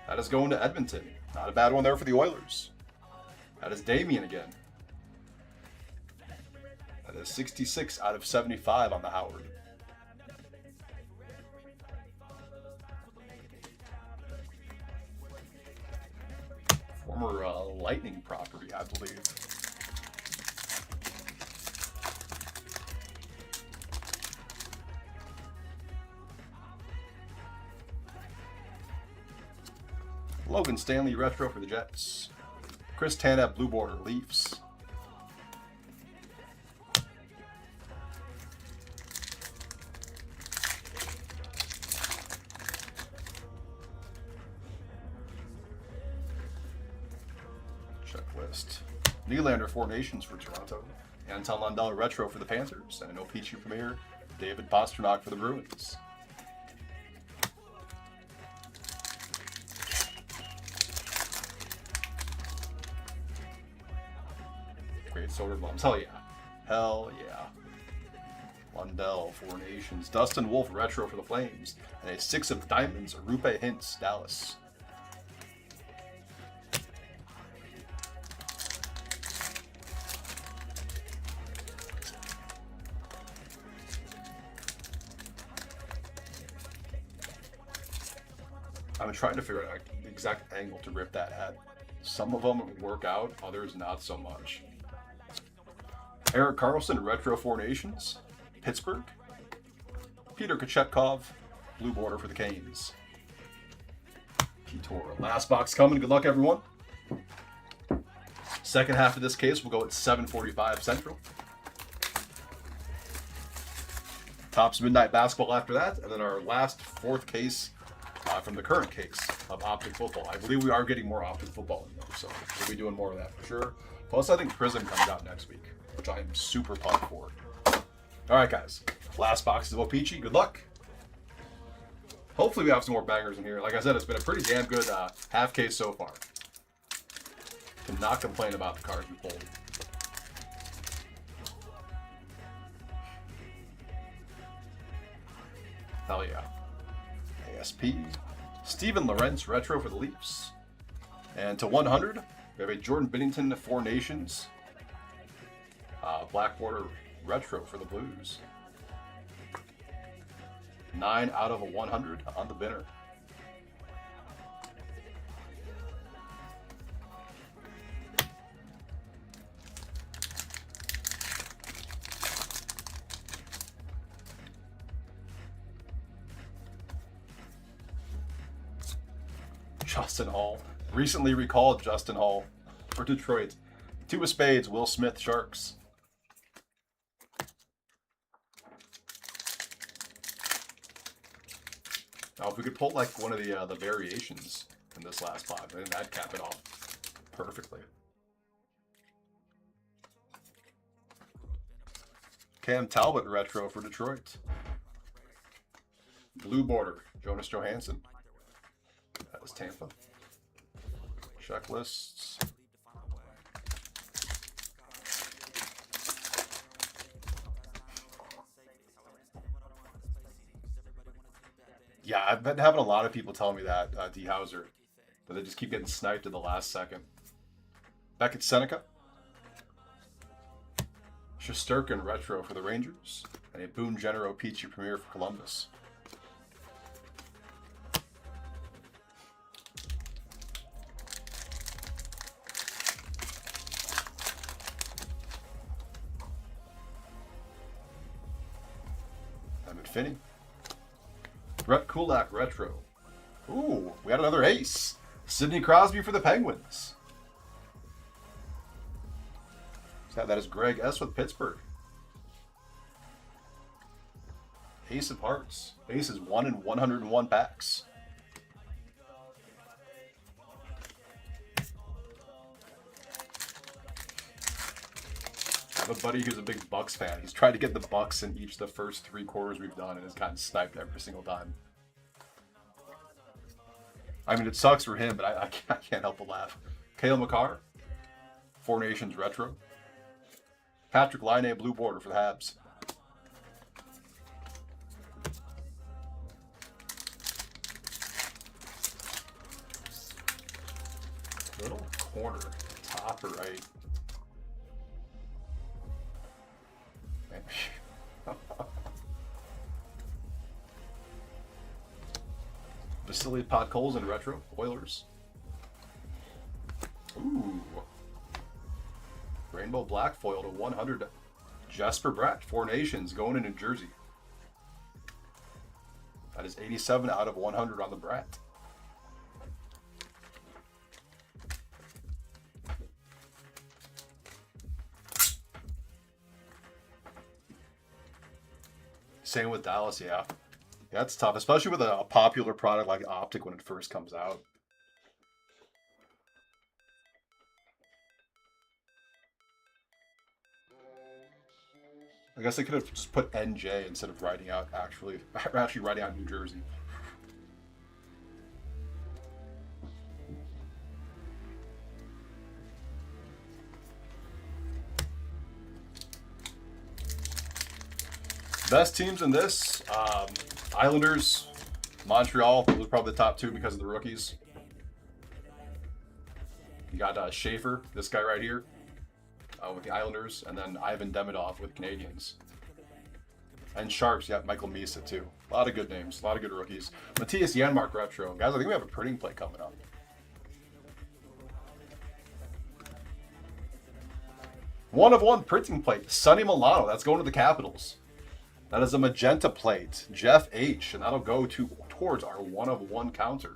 That is going to Edmonton. Not a bad one there for the Oilers. That is Damien again. That is 66 out of 75 on the Howard. Former Lightning property, I believe. Logan Stanley retro for the Jets. Chris Tanev blue border, Leafs. Checklist. Nylander, 4 Nations for Toronto. Anton Lundell retro for the Panthers. And an Peachy Premier, David Pastrnak for the Bruins. Great soda bombs. Hell yeah. Hell yeah. Lundell, 4 Nations. Dustin Wolf, retro for the Flames. And a 6 of Diamonds, Rupe Hintz, Dallas. I'm trying to figure out the exact angle to rip that at. Some of them work out, others not so much. Erik Karlsson, retro 4 Nations. Pittsburgh. Peter Kochetkov, blue border for the Canes. Peter, last box coming. Good luck, everyone. Second half of this case will go at 7:45 Central. Tops Midnight Basketball after that, and then our last 4th case from the current case of Optic Football. I believe we are getting more Optic Football in there, so we'll be doing more of that for sure. Plus, I think Prism comes out next week, which I am super pumped for. All right, guys. Last box is Peachy. Good luck. Hopefully we have some more bangers in here. Like I said, it's been a pretty damn good half case so far. Cannot complain about the cards we pulled. Hell yeah. ASP. Steven Lorentz, retro for the Leafs. And to 100, we have a Jordan Binnington, 4 Nations. Black border retro for the Blues. 9 out of 100 on the binner. Justin Hall. Recently recalled Justin Hall for Detroit. 2 of spades, Will Smith, Sharks. Now, if we could pull like one of the variations in this last 5, I think that'd cap it off perfectly. Cam Talbot retro for Detroit. Blue border, Jonas Johansson. That is Tampa. Checklists. Yeah, I've been having a lot of people tell me that, D. Hauser, that they just keep getting sniped at the last second. Beckett Seneca. Shesterkin retro for the Rangers. And a Boone Genero Peachy Premier for Columbus. Emmett Finney. Brett Kulak retro. Ooh, we got another ace. Sidney Crosby for the Penguins. That is Greg S. with Pittsburgh. Ace of Hearts. Ace is 1 in 101 packs. I have a buddy who's a big Bucks fan. He's tried to get the Bucks in each of the first 3 quarters we've done and has gotten sniped every single time. I mean, it sucks for him, but I can't help but laugh. Cale Makar. 4 Nations retro. Patrick Laine, blue border for the Habs. Little corner, top or right. Vasily Podkolzin retro, Oilers. Ooh. Rainbow black foil to 100. Jesper Bratt, 4 Nations, going in New Jersey. That is 87 out of 100 on the Bratt. Same with Dallas, yeah. That's tough, especially with a popular product like Optic when it first comes out. I guess they could have just put NJ instead of writing out actually writing out New Jersey. Best teams in this, Islanders, Montreal. Those are probably the top 2 because of the rookies. You got Schaefer, this guy right here, with the Islanders, and then Ivan Demidov with Canadians. And Sharks, yeah, Michael Misa too. A lot of good names, a lot of good rookies. Matthias Janmark retro. Guys, I think we have a printing plate coming up. One of 1 printing plate. Sonny Milano, that's going to the Capitals. That is a magenta plate. Jeff H, and that'll go towards our 1 of 1 counter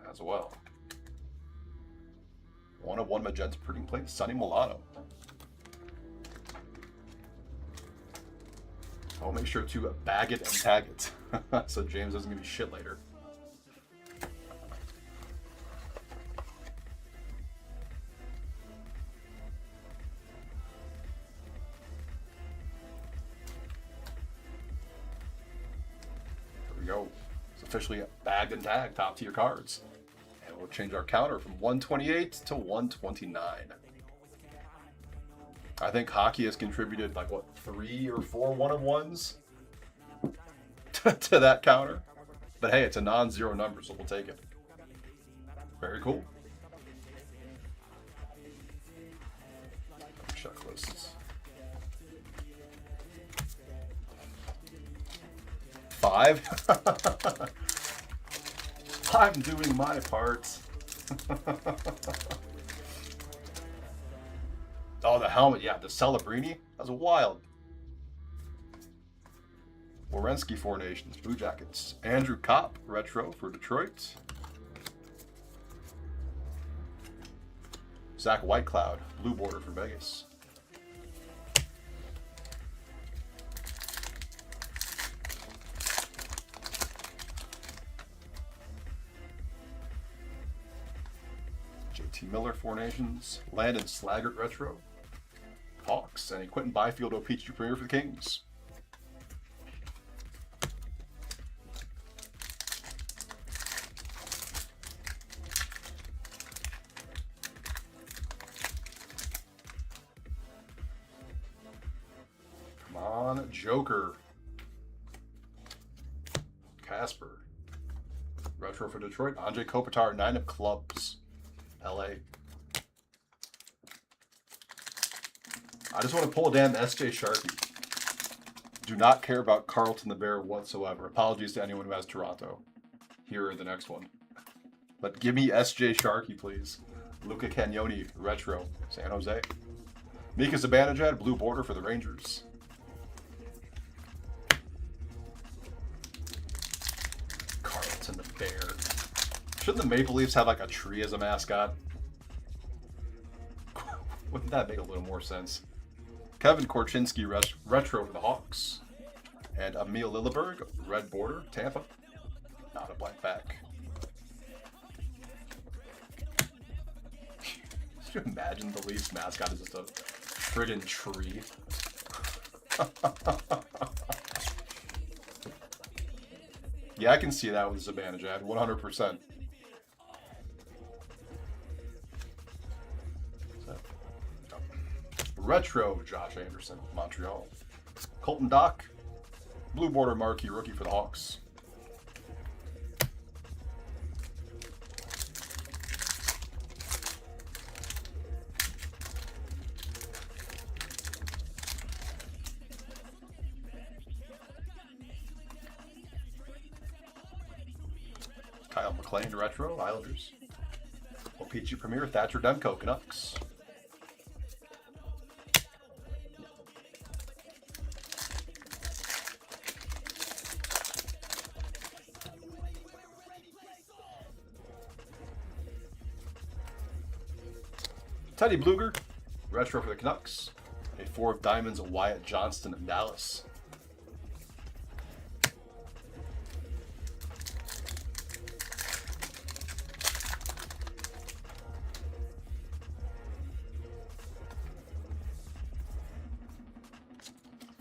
as well. 1 of 1 magenta printing plate. Sonny Milano. I'll make sure to bag it and tag it so James doesn't give me shit later. There we go. It's officially bagged and tagged, top tier cards. And we'll change our counter from 128 to 129. I think hockey has contributed like what 3 or 4 1-of-1s to that counter. But hey, it's a non-zero number, so we'll take it. Very cool. Checklists. 5. I'm doing my part. Oh, the helmet, yeah, the Celebrini. That was wild. Werenski, 4 Nations, Blue Jackets. Andrew Kopp, retro for Detroit. Zach Whitecloud, blue border for Vegas. JT Miller, Four Nations. Landon Slaggert retro. Hawks, and a Quentin Byfield OPG Premier for the Kings. Come on, Joker. Casper. Retro for Detroit. Andre Kopitar, 9 of clubs. LA. I just want to pull a damn SJ Sharkey. Do not care about Carlton the Bear whatsoever. Apologies to anyone who has Toronto. Here are the next one. But give me SJ Sharkey, please. Luca Cagnoni, retro, San Jose. Mika Zibanejad, blue border for the Rangers. Carlton the Bear. Shouldn't the Maple Leafs have like a tree as a mascot? Wouldn't that make a little more sense? Kevin Korchinski, retro for the Hawks. And Emil Lilleberg, red border, Tampa. Not a black back. Could you imagine the Leafs mascot is just a friggin' tree? Yeah, I can see that with Zibanejad, 100%. Retro Josh Anderson, Montreal. Colton Dock, blue border marquee rookie for the Hawks. Kyle McLean, retro, Islanders. OPG Premier, Thatcher Demko, Canucks. Teddy Bluger, retro for the Canucks. A 4 of diamonds, Wyatt Johnston in Dallas.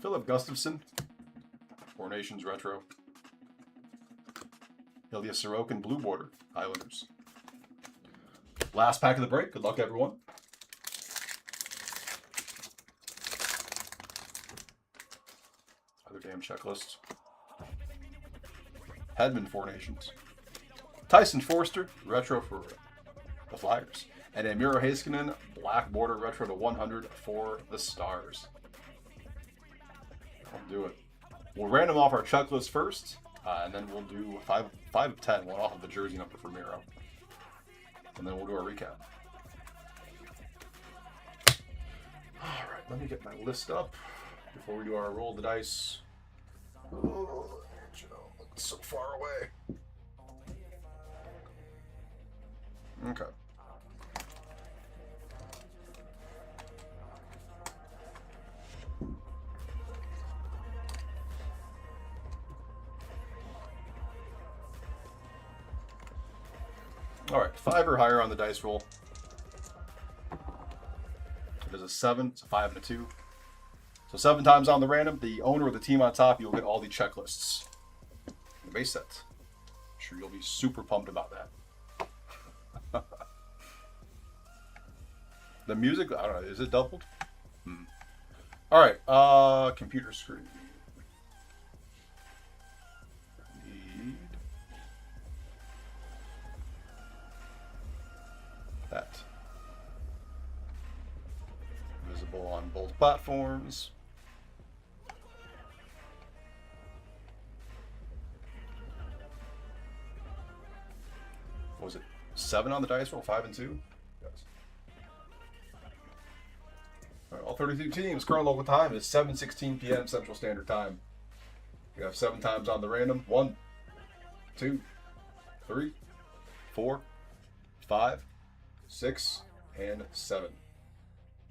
Philip Gustafson, Four Nations retro. Ilya Sorokin, blue border, Islanders. Last pack of the break. Good luck, everyone. Other damn checklists. Hedman, Four Nations. Tyson Forster, retro for the Flyers. And a Miro Heiskanen, black border retro to 100 for the Stars. I'll do it. We'll random off our checklist first, and then we'll do 5 of 10, one off of the jersey number for Miro. And then we'll do our recap. Alright, let me get my list up before we do our roll the dice. Oh, it's so far away. Okay. All right, 5 or higher on the dice roll. It is a 7, it's a 5 and a 2. So 7 times on the random, the owner of the team on top, you'll get all the checklists. The base set. I'm sure you'll be super pumped about that. The music, I don't know, is it doubled? All right, computer screen. Need that. Visible on both platforms. What was it 7 on the dice roll, 5 and 2? Yes. All right, all 32 teams. Current local time is 7:16 p.m. Central Standard Time. You have 7 times on the random. 1, 2, 3, 4, 5, 6, and 7.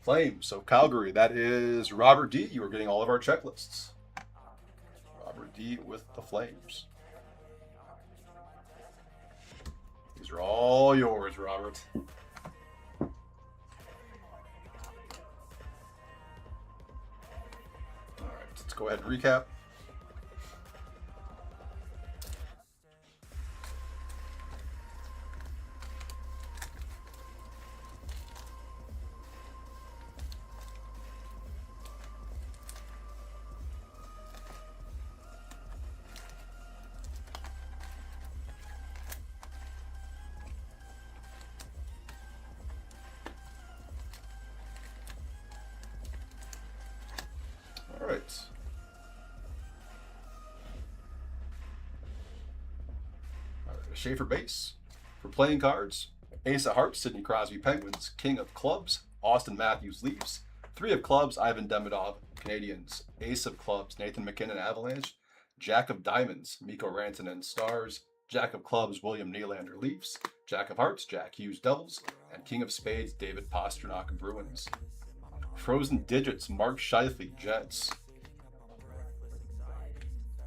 Flames. So Calgary, that is Robert D. You are getting all of our checklists. Robert D with the Flames. These are all yours, Robert. All right, let's go ahead and recap. All right. Schaefer base. For playing cards, Ace of Hearts, Sidney Crosby Penguins. King of Clubs, Austin Matthews Leafs. 3 of Clubs, Ivan Demidov Canadiens. Ace of Clubs, Nathan McKinnon Avalanche. Jack of Diamonds, Mikko Rantanen Stars. Jack of Clubs, William Nylander Leafs. Jack of Hearts, Jack Hughes Devils. And King of Spades, David Pastrnak Bruins. Frozen Digits, Mark Scheifele Jets.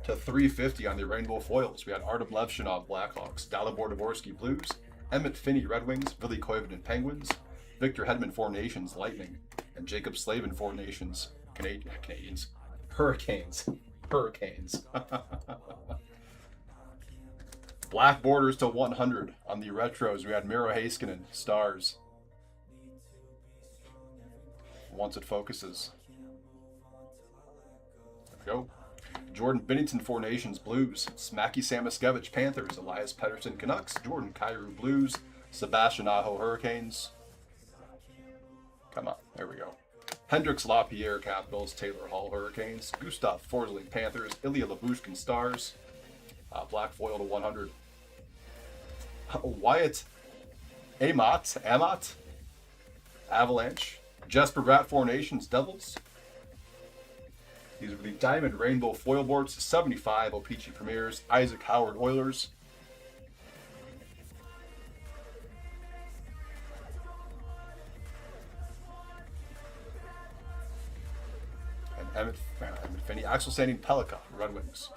To 350 on the Rainbow Foils, we had Artem Levshinov Blackhawks, Dalibor Dvorsky Blues, Emmett Finney Red Wings, Billy Koivunen Penguins, Victor Hedman Four Nations Lightning, and Jacob Slavin Four Nations Canadians. Hurricanes. Black borders to 100 on the retros. We had Miro Heiskanen Stars. Once it focuses. There we go. Jordan Binnington Four Nations Blues, Smacky Samoskevich Panthers, Elias Pettersson Canucks, Jordan Kyrou Blues, Sebastian Aho Hurricanes. Come on, there we go. Hendrix Lapierre Capitals, Taylor Hall Hurricanes, Gustav Forsling Panthers, Ilya Labushkin Stars, black foil to 100. Wyatt Amat Avalanche, Jesper Bratt Four Nations Devils. These are the Diamond Rainbow Foil Boards, 75 O-Pee-Chee Premiers, Isaac Howard Oilers. And Emmett Finney, Axel Sandin Pelika, Red Wings.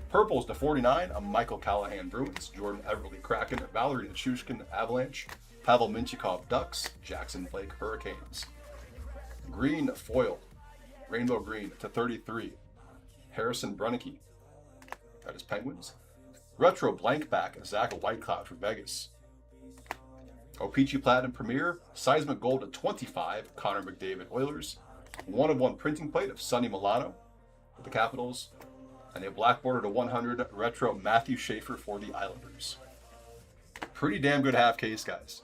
Purples to 49, a Michael Callahan Bruins, Jordan Everly Kraken, Valerie Nichushkin Avalanche, Pavel Mintyukov Ducks, Jackson Blake Hurricanes. Green foil, Rainbow Green to 33, Harrison Brunnicke, that is Penguins. Retro blank back, Zach Whitecloud for Vegas. O-Pee-Chee Platinum Premier, Seismic Gold to 25, Connor McDavid Oilers. 1/1 printing plate of Sonny Milano for the Capitals. And a black border to 100, Retro Matthew Schaefer for the Islanders. Pretty damn good half case, guys.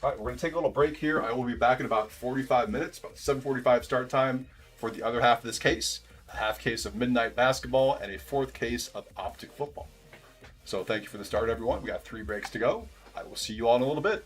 All right, we're going to take a little break here. I will be back in about 45 minutes, about 7:45 start time for the other half of this case. A half case of Midnight Basketball and a 4th case of Optic Football. So thank you for the start, everyone. We got 3 breaks to go. I will see you all in a little bit.